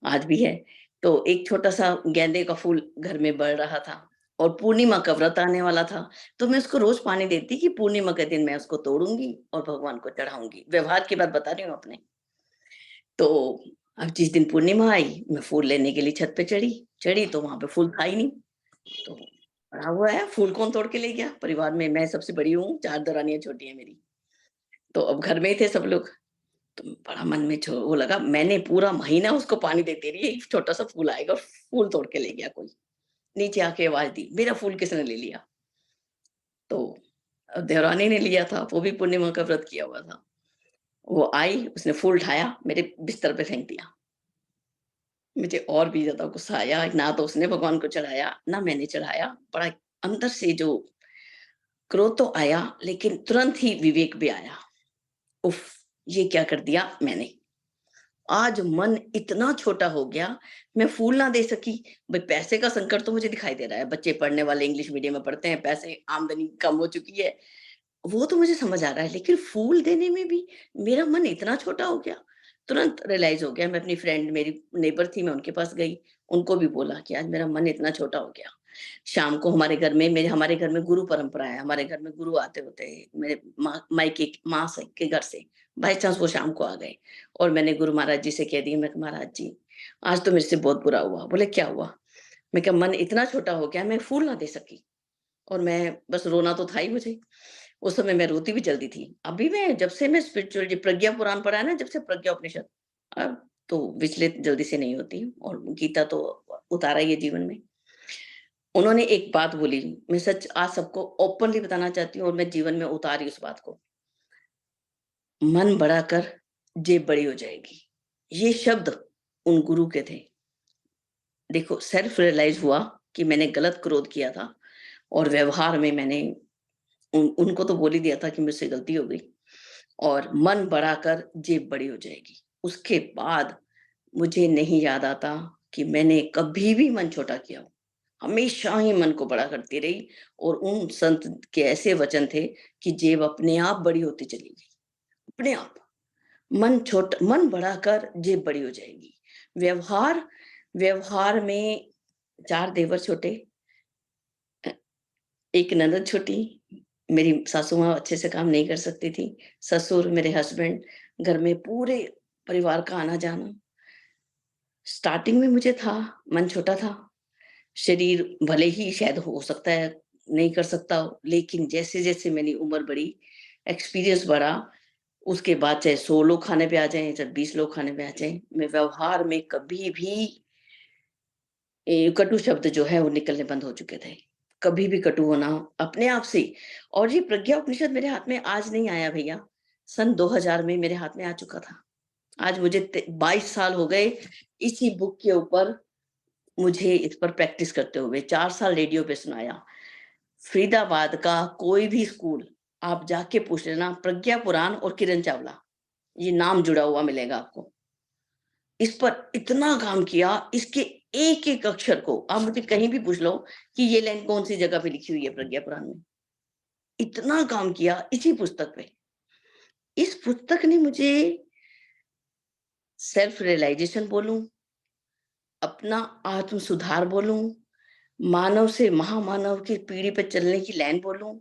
आज भी है। तो एक छोटा-सा गेंदे का फूल घर में बढ़ रहा था और पूर्णिमा का व्रत आने वाला था, तो मैं उसको रोज़ पानी देती कि पूर्णिमा के दिन मैं उसको तोड़ूँगी और भगवान को चढ़ाऊँगी। व्यवहार की बात बता रही हूँ अपने। तो अब जिस दिन पूर्णिमा आई, मैं फूल लेने के लिए छत पे चढ़ी तो वहाँ पे फूल था ही नहीं। तो पड़ा हुआ है, फूल कौन तोड़ के ले गया? परिवार में मैं सबसे बड़ी हूँ, 4 दरानियाँ छोटी हैं मेरी। तो अब घर में ही थे सब लोग। तो बड़ा मन में वो लगा, मैंने पूरा महीना उसको पानी देती रही, एक छोटा-सा फूल आएगा और फूल तोड़ के ले गया कोई। नीचे आके आवाज़ दी, मेरा फूल किसने ले लिया? तो देवरानी ने लिया था, वो भी पूर्णिमा का व्रत किया हुआ था। वो आई, उसने फूल उठाया, मेरे बिस्तर पे फेंक दिया। मुझे और भी ज़्यादा गुस्सा आया, ना तो उसने भगवान को चढ़ाया, ना मैंने चढ़ाया। बड़ा अंदर से जो क्रोध तो आया, लेकिन तुरंत ही विवेक भी आया। उफ़! ये क्या कर दिया मैंने? आज मन इतना छोटा हो गया, मैं फूल ना दे सकी। भई पैसे का संकट तो मुझे दिखाई दे रहा है, बच्चे पढ़ने वाले इंग्लिश मीडियम में पढ़ते हैं, पैसे आमदनी कम हो चुकी है, वो तो मुझे समझ आ रहा है, लेकिन फूल देने में भी मेरा मन इतना छोटा हो गया। तुरंत रियलाइज़ हो गया, मैं अपनी फ्रेंड मेरी नेबर थी, मैं उनके पास गई, उनको भी बोला कि आज मेरा मन इतना छोटा हो गया। शाम को हमारे घर में गुरु परंपरा है, हमारे घर में गुरु आते होते हैं, मेरे मायके माँ से के घर से, बाय चांस वो शाम को आ गए और मैंने गुरु महाराज जी से कह दिया, मैं कहा महाराज जी, आज तो मेरे से बहुत बुरा हुआ। बोले क्या हुआ? मैं कहा मन इतना छोटा हो गया, मैं फूल ना दे सकी और मैं बस रोना तो था ही मुझे। उस समय मैं रोती भी जल्दी थी। अभी मैं जब से मैं स्पिरिचुअल प्रज्ञा पुराण पढ़ा है ना, जब से प्रज्ञा उपनिषद, अब तो विचलित जल्दी से नहीं होती हूँ और गीता तो उतारा ही है जीवन में। उन्होंने एक बात बोली, मैं सच आज सबको ओपनली बताना चाहती हूँ और मैं जीवन में उतारी उस बात को। मन बड़ा कर, जेब बड़ी हो जाएगी। ये शब्द उन गुरु के थे। देखो सेल्फ रियलाइज़ हुआ कि मैंने गलत क्रोध किया था और व्यवहार में मैंने उनको तो बोल ही दिया था कि मुझसे गलती हो गई और मन बड़ा कर जेब बड़ी हो जाएगी। उसके बाद मुझे नहीं याद आता कि मैंने कभी भी मन छोटा किया हो। हमेशा ही मन को बड़ा करती रही और उन संत के ऐसे वचन थे कि जेब अपने आप बड़ी होती चली गई, अपने आप। मन बड़ा कर जेब बड़ी हो जाएगी। व्यवहार व्यवहार में 4 देवर छोटे, अ, 1 ननद छोटी, मेरी सासू माँ अच्छे से काम नहीं कर सकती थी, ससुर, मेरे हस्बैंड, घर में पूरे परिवार का आना-जाना। स्टार्टिंग में मुझे था, मन छोटा था, शरीर भले ही शायद हो सकता है नहीं कर सकता हो, लेकिन जैसे-जैसे मेरी उम्र बढ़ी, एक्सपीरियंस बढ़ा, उसके बाद चाहे 100 लोग खाने पे आ जाएँ, चाहे 20 लोग खाने पे आ जाएँ, मैं व्यवहार में कभी भी कटु शब्द जो है वो निकलने बंद हो चुके थे। कभी भी कटु होना अपने आप से। और ये प्रज्ञा उपनिषद मेरे हाथ में आज नहीं आया भैया, सन 2000 में मेरे हाथ में आ चुका था। आज मुझे 22 साल हो गए इसी बुक के ऊपर, मुझे इस पर प्रैक्टिस करते हुए 4 साल रेडियो पे सुनाया। फरीदाबाद का कोई भी स्कूल आप जाके पूछ लेना, प्रज्ञा पुराण और किरण चावला, ये नाम जुड़ा हुआ मिलेगा आपको। इस पर इतना काम किया, इसके एक-एक अक्षर को आप मुझे कहीं भी पूछ लो कि ये लाइन कौन-सी जगह पे लिखी हुई है प्रज्ञा पुराण में। इतना काम किया इसी पुस्तक पे। इस पुस्तक ने मुझे सेल्फ रियलाइजेशन बोलूँ, अपना आत्म सुधार बोलूँ, मानव से महामानव की पीढ़ी पे चलने की लाइन बोलूँ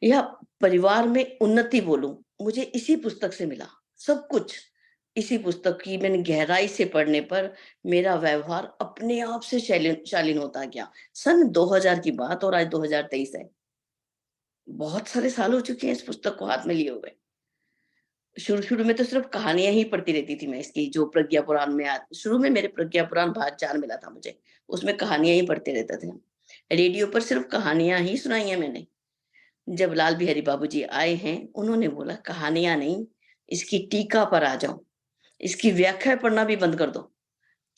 या परिवार में उन्नति बोलूँ, मुझे इसी पुस्तक से मिला, सब कुछ। इसी पुस्तक की मैंने गहराई से पढ़ने पर मेरा व्यवहार अपने आप से शालीन होता गया। सन 2000 की बात और आज 2023 है। बहुत सारे साल हो चुके हैं इस पुस्तक को हाथ में लिए हुए। शुरू-शुरू में तो सिर्फ़ कहानियाँ ही पढ़ती रहती थी मैं इसकी, जो प्रज्ञा पुराण में शुरू में मेरे प्रज्ञा पुराण भाग 4 मिला था मुझे, उसमें कहानियाँ ही पढ़ते रहते थे हम। रेडियो पर सिर्फ़ कहानियाँ ही सुनाई हैं मैंने। जब लाल बिहारी बाबूजी आए हैं, उन्होंने बोला कहानियाँ नहीं, इसकी टीका पर आ जाओ, इसकी व्याख्या पढ़ना भी बंद कर दो,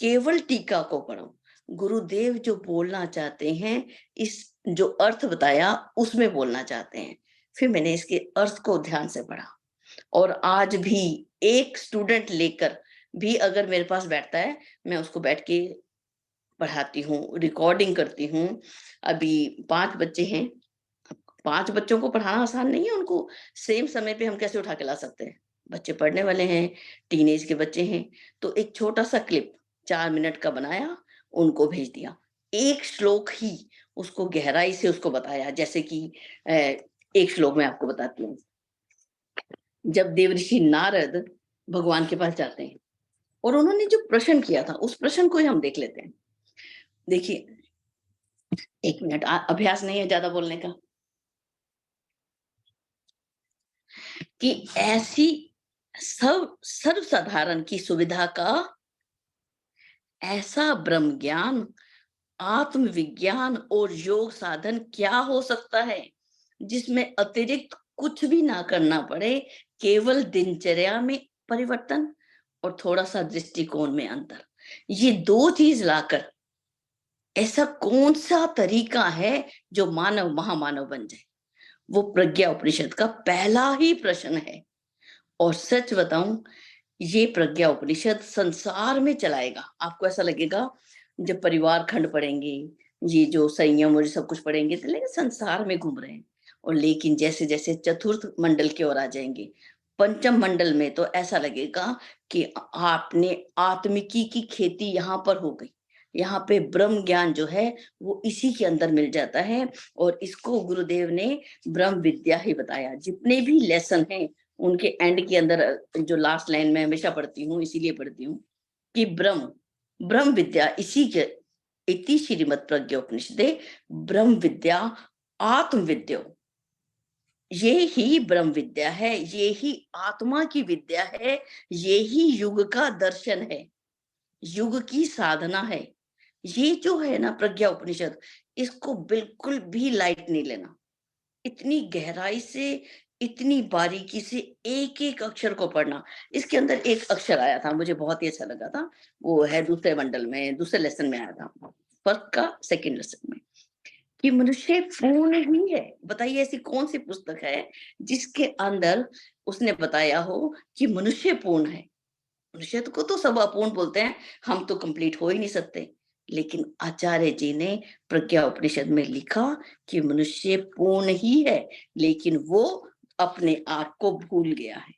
केवल टीका को पढ़ो। गुरुदेव जो बोलना चाहते हैं, इस जो अर्थ बताया उसमें बोलना चाहते हैं। फिर मैंने इसके अर्थ को ध्यान से पढ़ा, और आज भी एक स्टूडेंट लेकर भी अगर मेरे पास बैठता है, मैं उसको बैठ के पढ़ाती हूँ, रिकॉर्डिंग करती हूँ। अभी 5 बच्चे हैं। अब 5 बच्चों को पढ़ाना आसान नहीं है, उनको सेम समय पे हम कैसे उठा के ला सकते हैं? बच्चे पढ़ने वाले हैं, टीनेज के बच्चे हैं, तो एक छोटा-सा क्लिप 4 मिनट का बनाया, उनको भेज दिया। एक श्लोक ही उसको गहराई से उसको बताया, जैसे कि एक श्लोक मैं आपको बताती हूँ। जब देवऋषि नारद भगवान के पास जाते हैं और उन्होंने जो प्रश्न किया था, उस प्रश्न को ही हम देख लेते हैं। देखिए, 1 मिनट अभ्यास नहीं है ज़्यादा बोलने का। कि ऐसी सर्वसाधारण की सुविधा का ऐसा ब्रह्म ज्ञान, आत्मविज्ञान और योग साधन क्या हो सकता है, जिसमें अतिरिक्त कुछ भी ना करना पड़े, केवल दिनचर्या में परिवर्तन और थोड़ा-सा दृष्टिकोण में अंतर। ये 2 चीज़ लाकर ऐसा कौन-सा तरीका है जो मानव महामानव बन जाए? वो प्रज्ञा उपनिषद का पहला ही प्रश्न है। और सच बताऊं, ये प्रज्ञा उपनिषद संसार में चलाएगा। आपको ऐसा लगेगा जब परिवार खंड पढ़ेंगे, ये जो संयम और सब कुछ पढ़ेंगे, तो लगेगा संसार में घूम रहे हैं। और लेकिन जैसे जैसे चतुर्थ मंडल की ओर आ जाएंगे, पंचम मंडल में तो ऐसा लगेगा कि आपने आत्मिकी की खेती यहाँ पर हो गई। यहाँ पे ब्रह्म ज्ञान जो है वो इसी के अंदर मिल जाता है। और इसको गुरुदेव ने ब्रह्म विद्या ही बताया। जितने भी लेसन हैं उनके एंड के अंदर जो लास्ट लाइन में हमेशा पढ़ती हूँ, इसीलिए पढ़ती हूँ कि ब्रह्म ब्रह्म विद्या इसी के इति श्रीमद् प्रज्ञोपनिषदे ब्रह्म विद्या आत्म विद्यो, ये ही ब्रह्म विद्या है, ये ही आत्मा की विद्या है, ये ही युग का दर्शन है, युग की साधना है। ये जो है ना प्रज्ञा उपनिषद, इसको बिल्कुल भी लाइट नहीं लेना। इतनी गहराई से, इतनी बारीकी से एक-एक अक्षर को पढ़ना। इसके अंदर एक अक्षर आया था, मुझे बहुत ही अच्छा लगा था। वो है दूसरे मंडल में, दूसरे लेसन में आया था। फर्स्ट का सेकंड लेसन में, कि मनुष्य पूर्ण ही है। बताइए ऐसी कौन-सी पुस्तक है जिसके अंदर उसने बताया हो कि मनुष्य पूर्ण है? मनुष्य को तो सब अपूर्ण बोलते हैं, हम तो कंप्लीट हो ही नहीं सकते। लेकिन आचार्य जी ने प्रज्ञा उपनिषद में लिखा कि मनुष्य पूर्ण ही है, लेकिन वो अपने आप को भूल गया है।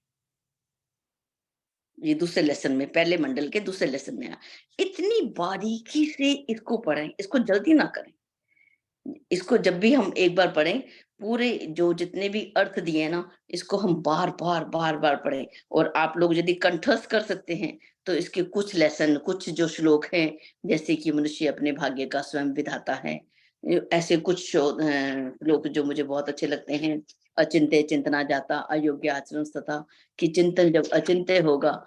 ये दूसरे लेसन में, पहले मंडल के दूसरे लेसन में आया। इतनी बारीकी से इसको पढ़ें, इसको जल्दी ना करें। इसको जब भी हम एक बार पढ़ें, पूरे जो जितने भी अर्थ दिए हैं ना, इसको हम बार-बार, बार-बार पढ़ें। और आप लोग यदि कंठस्थ कर सकते हैं, तो इसके कुछ लेसन, कुछ जो श्लोक हैं, जैसे कि मनुष्य अपने भाग्य का स्वयं विधाता है। ऐसे कुछ श्लोक जो मुझे बहुत अच्छे लगते हैं। अचिंत्य चिंतना जाता, अयोग्य आचरण तथा, कि चिंतन जब अचिंत्य होगा,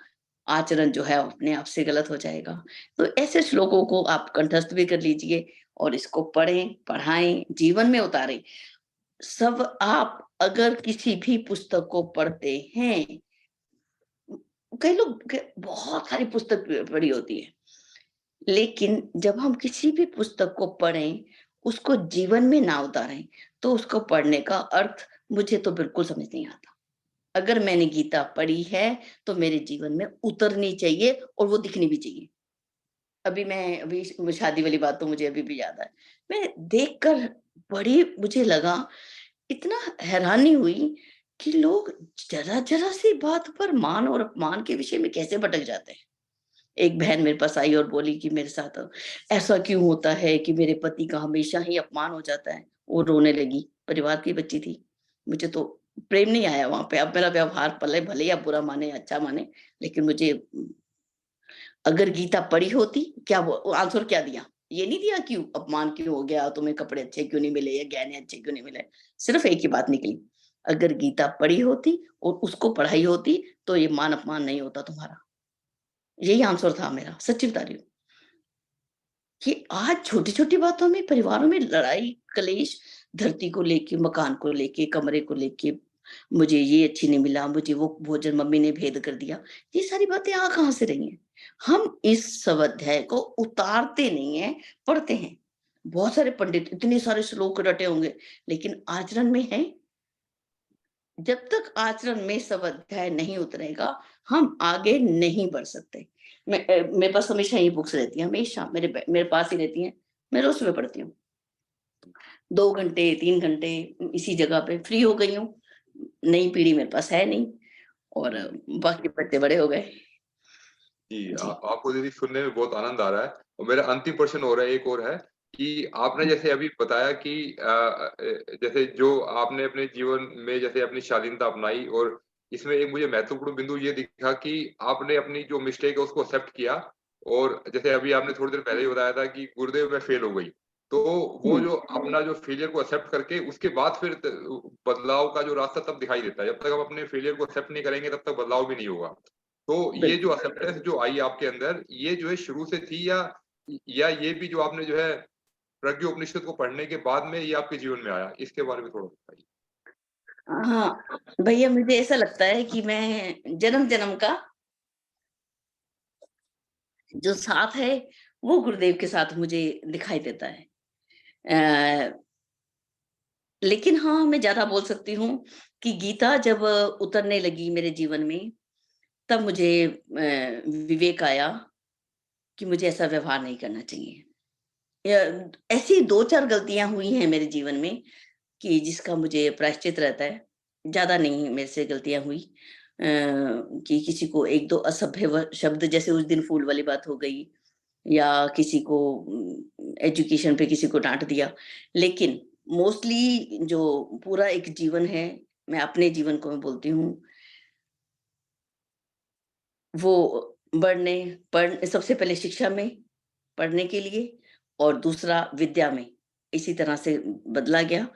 आचरण जो है अपने आप से गलत हो जाएगा। तो ऐसे श्लोकों को आप कंठस्थ भी कर लीजिए और इसको पढ़ें, पढ़ाएँ, जीवन में उतारें। सब आप अगर किसी भी पुस्तक को पढ़ते हैं, कई लोग बहुत सारी पुस्तक पढ़ी होती है, लेकिन जब हम किसी भी पुस्तक को पढ़ें, उसको जीवन में ना उतारें, तो उसको पढ़ने का अर्थ मुझे तो बिल्कुल समझ नहीं आता। अगर मैंने गीता पढ़ी है, तो मेरे जीवन में उतरनी चाहिए और वो दिखनी भी चाहिए। अभी शादी वाली बात तो मुझे अभी भी याद है। मैं देखकर बड़ी मुझे लगा, इतना हैरानी हुई कि लोग ज़रा-ज़रा सी बात पर मान और अपमान के विषय में कैसे भटक जाते हैं। एक बहन मेरे पास आई और बोली कि मेरे साथ ऐसा क्यों होता है कि मेरे पति का हमेशा ही अपमान हो जाता है। वो रोने लगी, परिवार की बच्ची थी। मुझे तो प्रेम नहीं आया वहाँ पे। अब मेरा व्यवहार भले भले ही आप बुरा माने, अच्छा माने, लेकिन मुझे अगर गीता पढ़ी होती, क्या वो आंसर क्या दिया? ये नहीं दिया कि अपमान क्यों हो गया, तुम्हें कपड़े अच्छे क्यों नहीं मिले या गहने अच्छे क्यों नहीं मिले। सिर्फ एक ही बात निकली, अगर गीता पढ़ी होती और उसको पढ़ाई होती, तो ये मान अपमान नहीं होता तुम्हारा। यही आंसर था मेरा, सच्ची बता रही हूँ। कि आज छोटी-छोटी बातों में परिवारों में लड़ाई, कलेश, धरती को लेके, मकान को लेके, कमरे को लेके, मुझे ये अच्छी नहीं मिला, मुझे वो भोजन मम्मी ने भेद कर दिया। ये सारी बातें आ कहाँ से रही हैं? हम इस स्वाध्याय को उतारते नहीं हैं, पढ़ते हैं। बहुत सारे पंडित इतने सारे श्लोक रटे होंगे, लेकिन आचरण में है, जब तक आचरण में सब अध्याय नहीं उतरेगा, हम आगे नहीं बढ़ सकते। मेरे पास हमेशा ये बुक्स रहती हैं, हमेशा मेरे पास ही रहती हैं। मैं रोज़ सुबह पढ़ती हूँ। 2 घंटे, 3 घंटे इसी जगह पे फ्री हो गई हूँ। नई पीढ़ी मेरे पास है नहीं और बाकी बच्चे बड़े हो गए। जी, जी। आपको दीदी सुनने में बहुत आनंद आ रहा है और मेरा अंतिम प्रश्न और है, एक और है कि आपने जैसे अभी बताया कि जैसे जो आपने अपने जीवन में जैसे अपनी शालीनता अपनाई और इसमें एक मुझे महत्वपूर्ण बिंदु ये दिखा कि आपने अपनी जो मिस्टेक है उसको एक्सेप्ट किया और जैसे अभी आपने थोड़ी देर पहले ही बताया था कि गुरुदेव में फेल हो गई। तो वो हुँ, जो अपना जो फेलियर को एक्सेप्ट करके उसके बाद फिर बदलाव का जो रास्ता तब दिखाई देता है। जब तक हम अपने फेलियर को एक्सेप्ट नहीं करेंगे तब तक बदलाव भी नहीं होगा। तो ये जो बिल्कुल। एक्सेप्टेंस जो आई आपके अंदर, ये जो है शुरू से थी या ये भी जो आपने जो है प्रज्ञोपनिषद को पढ़ने के बाद में ये आपके जीवन में आया? इसके बारे में थोड़ा बताइए। हाँ, भैया मुझे ऐसा लगता है कि मैं जन्म-जन्म का जो साथ है, वो गुरुदेव के साथ मुझे दिखाई देता है। अ, लेकिन हाँ, मैं ज़्यादा बोल सकती हूँ कि गीता जब उतरने लगी मेरे जीवन में, तब मुझे विवेक आया कि मुझे ऐसा व्यवहार नहीं करना चाहिए। या ऐसी 2-4 गलतियाँ हुई हैं मेरे जीवन में कि जिसका मुझे प्रायश्चित रहता है। ज़्यादा नहीं मेरे से गलतियाँ हुई कि किसी को 1-2 असभ्य शब्द जैसे उस दिन फूल वाली बात हो गई या किसी को एजुकेशन पे किसी को डाँट दिया। लेकिन मोस्टली जो पूरा एक जीवन है, मैं अपने जीवन को मैं बोलती हूँ, वो सबसे पहले शिक्षा में पढ़ने के लिए और दूसरा विद्या में, इसी तरह से बदला गया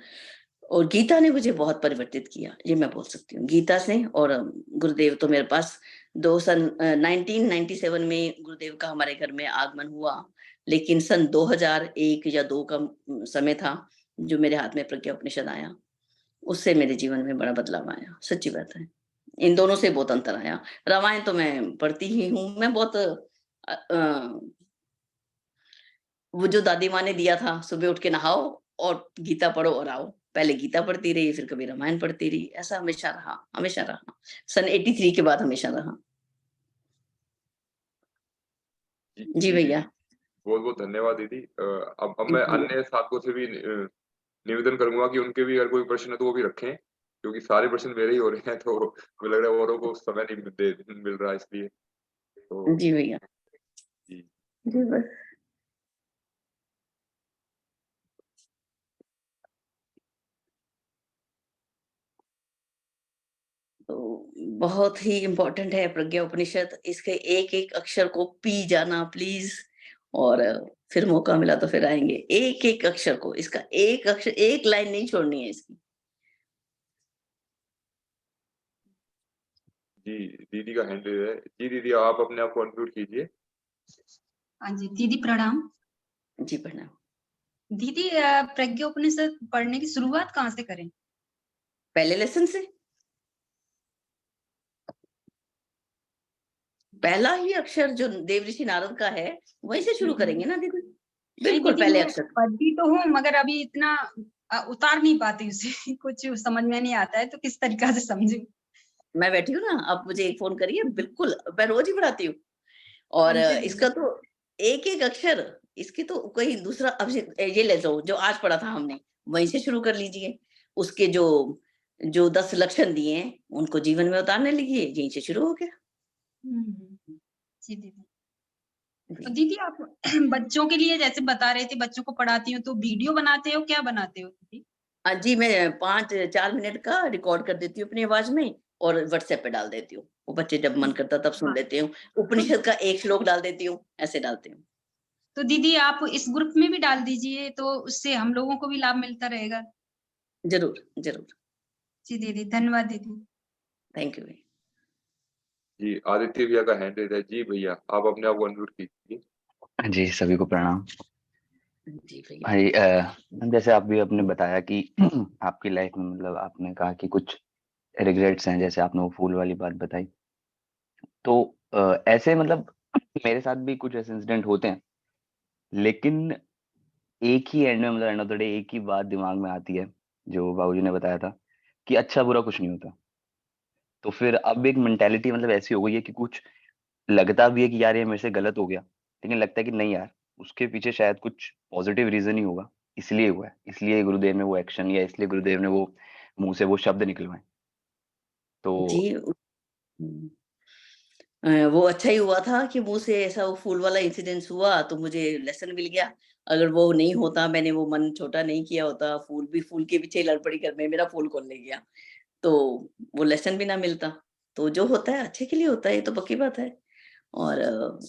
और गीता ने मुझे बहुत परिवर्तित किया, ये मैं बोल सकती हूँ। गीता से और गुरुदेव तो मेरे पास 1997 में गुरुदेव का हमारे घर में आगमन हुआ, लेकिन सन 2001 या 2 का समय था, जो मेरे हाथ में प्रज्ञा उपनिषद आया, उससे मेरे जीवन में बड़ा बदलाव आया, सच्ची बात है। इन दोनों से बहुत अंतर आया। रामायण तो मैं पढ़ती ही हूँ, मैं बहुत वो जो दादी माँ ने दिया था, सुबह उठ के नहाओ और गीता पढ़ो और आओ। पहले गीता पढ़ती रही, फिर कभी रामायण पढ़ती रही, ऐसा हमेशा रहा, हमेशा रहा। सन 83 के बाद हमेशा रहा। जी, जी जी भैया। दीदी, बहुत-बहुत धन्यवाद दीदी। अब जी मैं भैया। अन्य साथियों से भी निवेदन करूँगा कि उनके भी अगर कोई प्रश्न है तो वो भी रखें, क्योंकि सारे प्रश्न मेरे ही हो रहे हैं तो मुझे लग रहा है औरों को समय नहीं मिल रहा है इसलिए। तो जी भैया। जी, जी बस। तो बहुत ही इम्पोर्टेंट है प्रज्ञा उपनिषद, इसके एक-एक अक्षर को पी जाना प्लीज़ और फिर मौका मिला तो फिर आएँगे। एक-एक अक्षर को, इसका एक अक्षर, एक लाइन नहीं छोड़नी है इसकी। जी, दीदी का हैंड रेज़ है। जी दीदी, आप अपने आप को अनम्यूट कीजिए। हाँ जी, दीदी प्रणाम। जी, प्रणाम। दीदी प्रज्ञोपनिषद पढ़ने की शुरुआत कहाँ से करें? पहले लेसन से? पहला ही अक्षर जो देवऋषि नारद का है, वहीं से शुरू करेंगे ना दीदी? नहीं बिल्कुल दीदी, पहले मैं अक्षर। पढ़ती तो हूँ मगर अभी इतना उतार नहीं पाती उसे कुछ समझ में नहीं आता है तो किस तरीका से समझूं? मैं बैठी हूँ ना, आप मुझे एक फ़ोन करिए, बिल्कुल, मैं रोज़ ही पढ़ाती हूँ और हाँ जी दीदी। इसका तो एक-एक अक्षर, इसकी तो कोई दूसरा अब ये ले लो, जो आज पढ़ा था हमने, वहीं से शुरू कर लीजिए। उसके जो जो 10 लक्षण दिए हैं, उनको जीवन में उतारने लगिए, यहीं से शुरू हो गया। जी दीदी। तो जी। दीदी आप बच्चों के लिए जैसे बता रहे थे बच्चों को पढ़ाती हो तो वीडियो बनाते हो, क्या बनाते हो दीदी? जी, मैं 4 मिनट का रिकॉर्ड कर देती हूँ अपनी आवाज़ में और व्हाट्सएप पे डाल देती हूँ। वो बच्चे जब मन करता तब सुन हाँ। लेते हूँ। तो उपनिषद का एक श्लोक डाल देती हूँ, ऐसे डालती हूँ। तो दीदी आप इस ग्रुप में भी डाल दीजिए तो उससे हम लोगों को भी लाभ मिलता रहेगा। ज़रूर, ज़रूर। जी दीदी, धन्यवाद दीदी। Thank you. जी, आदित्य भैया का हैंड रेज़ है। जी भैया, आप अपने आप को अनम्यूट कीजिए। जी, सभी को प्रणाम। जी भैया। भाई जैसे आप भी आपने बताया कि आपकी लाइफ में मतलब आपने कहा कि कुछ रिग्रेट्स हैं, जैसे आपने वो फूल वाली बात बताई। तो ऐसे मतलब मेरे साथ भी कुछ ऐसे इंसिडेंट होते हैं, लेकिन एक ही एंड में मतलब एंड ऑफ द डे एक ही बात दिमाग में आती है, जो बाबूजी ने बताया था कि अच्छा बुरा कुछ नहीं होता। तो फिर अब एक मेंटालिटी मतलब ऐसी हो गई है कि कुछ लगता भी है कि यार ये मेरे से गलत हो गया, लेकिन लगता है कि नहीं यार, उसके पीछे शायद कुछ पॉजिटिव रीज़न ही होगा, इसलिए हुआ है। इसलिए गुरुदेव ने वो एक्शन लिया, इसलिए गुरुदेव ने वो मुँह से वो शब्द निकलवाए। तो जी। हुँ। वो अच्छा ही हुआ था कि मुँह से ऐसा वो फूल वाला इंसिडेंस हुआ तो मुझे लेसन मिल गया। अगर वो नहीं होता, मैंने वो मन छोटा नहीं किया होता, फूल भी फूल के पीछे ही लड़ पड़ी घर में, मेरा फूल कौन ले गया? तो वो लेसन भी ना मिलता। तो जो होता है अच्छे के लिए होता है, ये तो पक्की बात है। और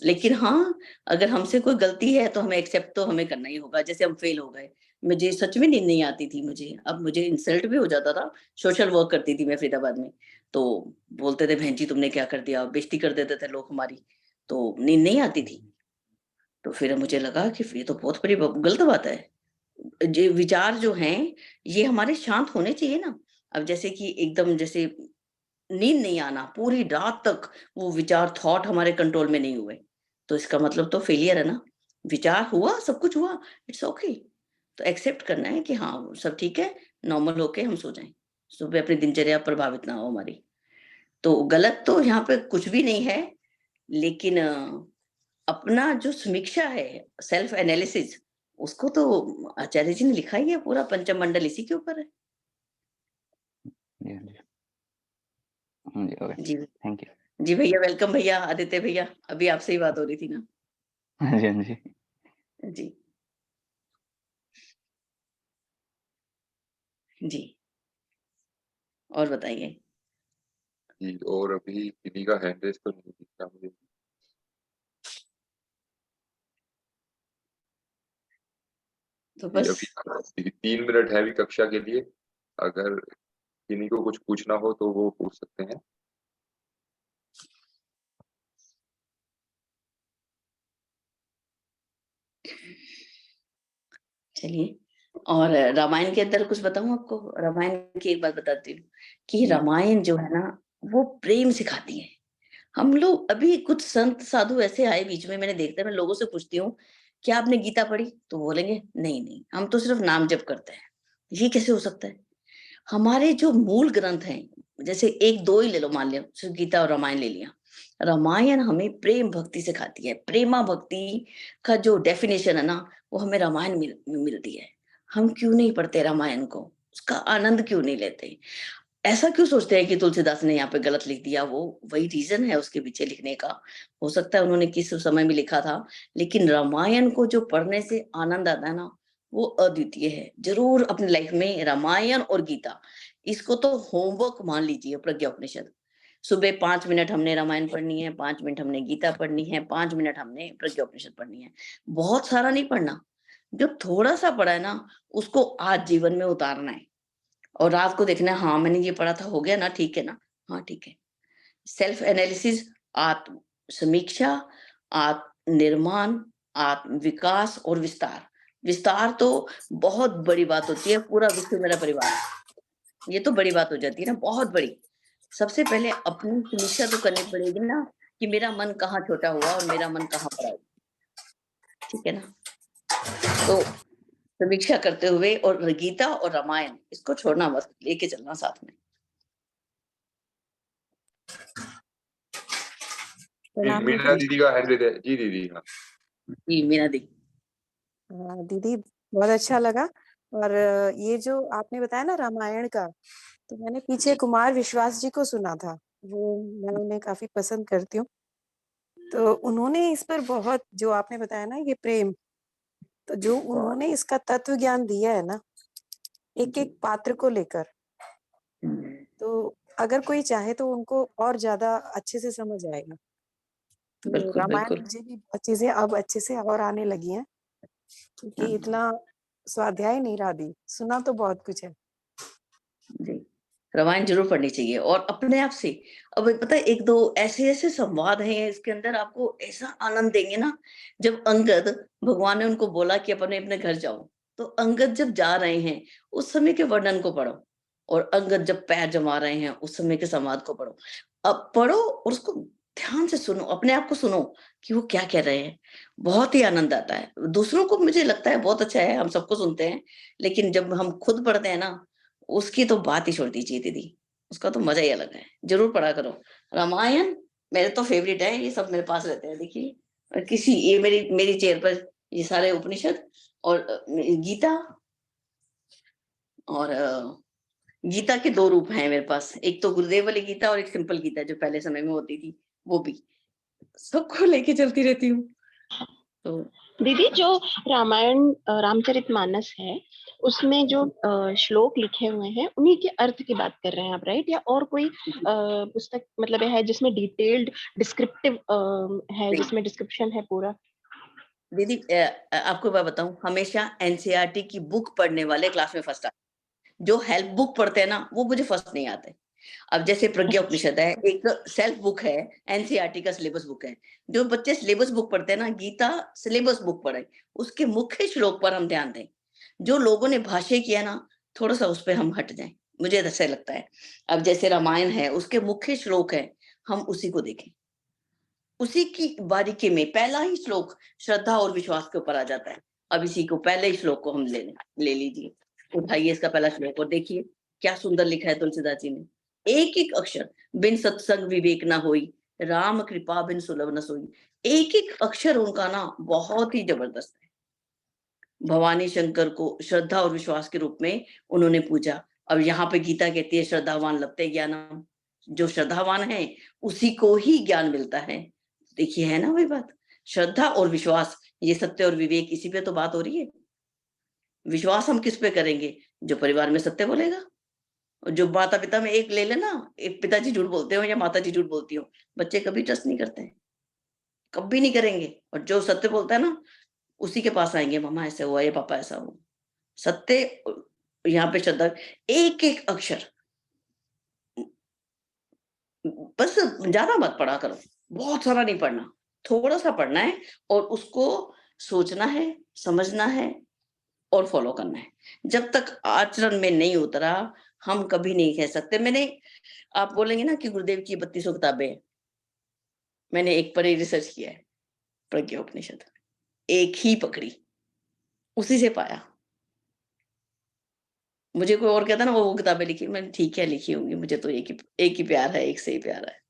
लेकिन हाँ, अगर हमसे कोई गलती है तो हमें एक्सेप्ट तो हमें करना ही होगा। जैसे हम फेल हो गए, मुझे सच में नींद नहीं आती थी मुझे। अब मुझे इंसल्ट भी हो जाता था। सोशल वर्क करती थी मैं फरीदाबाद में। तो बोलते थे, "बहन जी तुमने क्या कर दिया?" बेइज़्ज़ती कर देते थे लोग हमारी। तो नींद नहीं आती थी। तो फिर मुझे लगा कि ये तो बहुत बड़ी ब गलत बात है। जे विचार जो हैं, ये हमारे शांत होने चाहिए ना। अब जैसे कि एकदम जैसे नींद नहीं आना, पूरी रात तक वो विचार थॉट हमारे कंट्रोल में नहीं हुए, तो इसका मतलब तो फेलियर है ना। विचार हुआ, सब कुछ हुआ, इट्स ओके। तो एक्सेप्ट करना है कि हाँ, सब ठीक है, नॉर्मल होके हम सो जाएँ। सुबह अपनी दिनचर्या प्रभावित ना हो हमारी। तो गलत तो यहाँ पे कुछ भी नहीं है, लेकिन अपना जो समीक्षा है, सेल्फ एनालिसिस, उसको तो आचार्य जी ने लिखा ही है, पूरा पंचम मंडल इसी के ऊपर है। जी, हाँ जी। हाँ जी, ओके, जी। Thank you. जी भैया, वेलकम भैया, आदित्य भैया, अभी आपसे ही बात हो रही थी ना। हाँ जी, हाँ जी। जी, जी, और बताइए? जी, और अभी दीदी का हैंड रेज़ तो नहीं दिख रहा मुझे। तो जी, बस अभी 3 मिनट है अभी कक्षा के लिए। अगर किन्हीं को कुछ पूछना हो तो वो पूछ सकते हैं। चलिए। और रामायण के अंदर कुछ बताऊँ आपको? रामायण की एक बात बताती हूँ, कि जी, रामायण जो है ना, वो प्रेम सिखाती है। हम लोग अभी कुछ संत साधु ऐसे आए बीच में, मैंने देखा है, मैं लोगों से पूछती हूँ, "क्या आपने गीता पढ़ी?" तो बोलेंगे, "नहीं, नहीं, हम तो सिर्फ नाम जप करते हैं।" ये कैसे हो सकता है? हमारे जो मूल ग्रंथ हैं, जैसे 1-2 ही ले लो, मान लिया, सिर्फ गीता और रामायण ले लिया। रामायण हमें प्रेम भक्ति सिखाती है। प्रेमा भक्ति का जो डेफिनिशन है ना, वो हमें रामायण में मिलती है। हम क्यों नहीं पढ़ते रामायण को? उसका आनंद क्यों नहीं लेते? ऐसा क्यों सोचते हैं कि तुलसीदास ने यहाँ पे गलत लिख दिया? वो वही रीज़न है उसके पीछे लिखने का। हो सकता है उन्होंने किस समय में लिखा था, लेकिन रामायण को जो पढ़ने से आनंद आता है ना, वो अद्वितीय है। ज़रूर अपनी लाइफ में रामायण और गीता, इसको तो होमवर्क मान लीजिए, प्रज्ञा उपनिषद। सुबह 5 मिनट हमने रामायण पढ़नी है, 5 मिनट हमने गीता पढ़नी है, 5 मिनट हमने प्रज्ञा उपनिषद पढ़नी है। बहुत सारा नहीं पढ़ना, जो थोड़ा-सा पढ़ा है ना, उसको आज जीवन में उतारना है। और रात को देखना है, हाँ, मैंने ये पढ़ा था, हो गया ना? ठीक है ना? हाँ, ठीक है। सेल्फ एनालिसिस, आत्म समीक्षा, आत्म निर्माण, आत्म विकास और विस्तार। विस्तार तो बहुत बड़ी बात होती है, पूरा विश्व मेरा परिवार है। ये तो बड़ी बात हो जाती है ना, बहुत बड़ी। सबसे पहले अपनी समीक्षा तो करनी पड़ेगी ना, कि मेरा मन कहाँ छोटा हुआ और मेरा मन कहाँ बड़ा हुआ, ठीक है ना? तो समीक्षा करते हुए, और गीता और रामायण इसको छोड़ना मत, लेके चलना साथ में। जी, प्रणाम मीना दीदी। दीदी का हैंड रेज़ है। जी, दीदी, हाँ। जी, मीना दी। दीदी बहुत अच्छा लगा। और ये जो आपने बताया ना रामायण का, तो मैंने पीछे जी, कुमार विश्वास जी को सुना था। वो मैं उन्हें काफ़ी पसंद करती हूँ। तो उन्होंने इस पर बहुत, जो आपने बताया ना ये प्रेम, तो जो उन्होंने इसका तत्व ज्ञान दिया है ना, जी। एक-एक पात्र को लेकर, हुँ, तो अगर कोई चाहे तो उनको और ज़्यादा अच्छे से समझ आएगा। तो बिल्कुल, रामायण बिल्कुल। मुझे भी बहुत चीज़ें अब अच्छे से और आने लगी हैं, क्योंकि हाँ, इतना स्वाध्याय नहीं रहा दी, सुना तो बहुत कुछ है। जी। रामायण ज़रूर पढ़नी चाहिए, और अपने आप से। अब पता है, 1-2 ऐसे-ऐसे संवाद हैं इसके अंदर, आपको ऐसा आनंद देंगे ना। जब अंगद, भगवान ने उनको बोला कि अपने-अपने घर जाओ, तो अंगद जब जा रहे हैं, उस समय के वर्णन को पढ़ो, और अंगद जब पैर जमा रहे हैं, उस समय के संवाद को पढ़ो। अब पढ़ो और उसको ध्यान से सुनो, अपने आप को सुनो कि वो क्या कह रहे हैं। बहुत ही आनंद आता है। दूसरों को मुझे लगता है बहुत अच्छा है, हम सबको सुनते हैं, लेकिन जब हम खुद पढ़ते हैं ना, उसकी तो बात ही छोड़ दीजिए दीदी, उसका तो मज़ा ही अलग है। ज़रूर पढ़ा करो। रामायण मेरे तो फ़ेवरेट है, ये सब मेरे पास रहते हैं देखिए। और किसी ये मेरी मेरी चेयर पर ये सारे उपनिषद और गीता और गीता के 2 रूप हैं मेरे पास। एक तो गुरुदेव वाली गीता और एक सिंपल गीता जो पहले समय में होती थी, वो भी। सबको लेके चलती रहती हूँ। तो दीदी, जो रामायण रामचरितमानस है, उसमें जो श्लोक लिखे हुए हैं, उन्हीं के अर्थ की बात कर रहे हैं आप, राइट? या और कोई पुस्तक मतलब है जिसमें डिटेल्ड डिस्क्रिप्टिव है, नहीं, जिसमें डिस्क्रिप्शन है पूरा? दीदी आपको मैं बताऊँ, हमेशा एनसीईआरटी की बुक पढ़ने वाले क्लास में फर्स्ट आते हैं। जो हेल्प बुक पढ़ते हैं ना, वो मुझे फर्स्ट नहीं आते। अब जैसे प्रज्ञा अच्छा। उपनिषद है, एक सेल्फ बुक है, एनसीईआरटी का सिलेबस बुक है। जो बच्चे सिलेबस बुक पढ़ते हैं ना, गीता सिलेबस बुक पढ़े, उसके मुख्य श्लोक पर हम ध्यान दें। जो लोगों ने भाष्य किया ना, थोड़ा-सा उस पे हम हट जाएँ, मुझे ऐसा लगता है। अब जैसे रामायण है, उसके मुख्य श्लोक है, हम उसी को देखें। उसी की बारीकी में पहला ही श्लोक श्रद्धा और विश्वास के ऊपर आ जाता है। अब इसी को पहले ही श्लोक को हम ले लीजिए। उठाइए इसका पहला श्लोक और देखिए क्या सुंदर लिखा है तुलसीदास जी ने। एक-एक अक्षर बिन सत्संग विवेक ना होई, राम कृपा बिन सुलभ न सोई। एक-एक अक्षर उनका ना बहुत ही जबरदस्त है। भवानी शंकर को श्रद्धा और विश्वास के रूप में उन्होंने पूजा। अब यहाँ पे गीता कहती है श्रद्धावान लभते ज्ञानम। जो श्रद्धावान है उसी को ही ज्ञान मिलता है। देखिए है ना वही बात। श्रद्धा और विश्वास, ये सत्य और विवेक, इसी पे तो बात हो रही है। विश्वास हम किस पे करेंगे? जो परिवार में सत्य बोलेगा। और जो माता-पिता में एक ले लेना, एक पिताजी झूठ बोलते हो या माताजी झूठ बोलती हो, बच्चे कभी ट्रस्ट नहीं करते हैं, कभी नहीं करेंगे। और जो सत्य बोलता है ना, उसी के पास आएँगे, मम्मा ऐसे हुआ, ये पापा ऐसा हुआ। सत्य यहाँ पे श्रद्धा, एक-एक अक्षर बस ज़्यादा मत पढ़ा करो, बहुत सारा नहीं पढ़ना, थोड़ा-सा पढ़ना है और उसको सोचना है, समझना है और फ़ॉलो करना है। जब तक आचरण में नहीं उतरा, हम कभी नहीं कह सकते। आप बोलेंगे ना कि गुरुदेव की 3200 किताबें हैं, मैंने एक पर ही रिसर्च किया है, प्रज्ञा उपनिषद। एक ही पकड़ी, उसी से पाया। मुझे कोई और कहता ना वो किताबें लिखी, मैंने ठीक है लिखी होंगी, मुझे तो एक ही प्यार है, एक से ही प्यार है।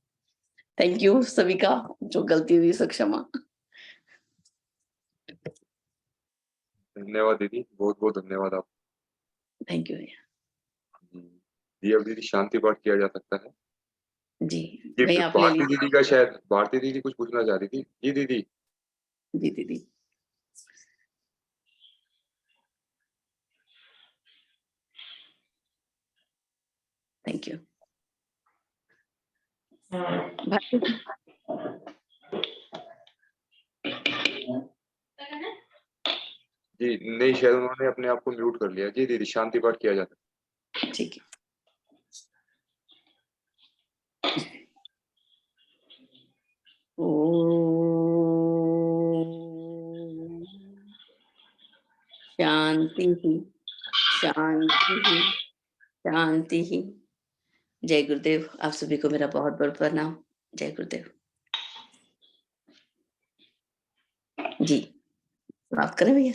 थैंक यू सभी का, जो गलती हुई सो क्षमा। धन्यवाद दीदी, बहुत-बहुत धन्यवाद आप। थैंक यू भैया। जी, अब दीदी शांति पाठ किया जा सकता है। जी, जी, भैया आप ले भारती लीजिए। दीदी का शायद भारती दीदी कुछ पूछना चाह रही थी। जी दीदी। जी दीदी। Thank you. जी, नहीं शायद उन्होंने अपने आप को म्यूट कर लिया। जी दीदी, शांति पाठ किया जा सकता है। ठीक है। ओम शांति ही, शांति ही, शांति ही। जय गुरुदेव। आप सभी को मेरा बहुत-बहुत प्रणाम। जय गुरुदेव। जी, समाप्त करें भैया?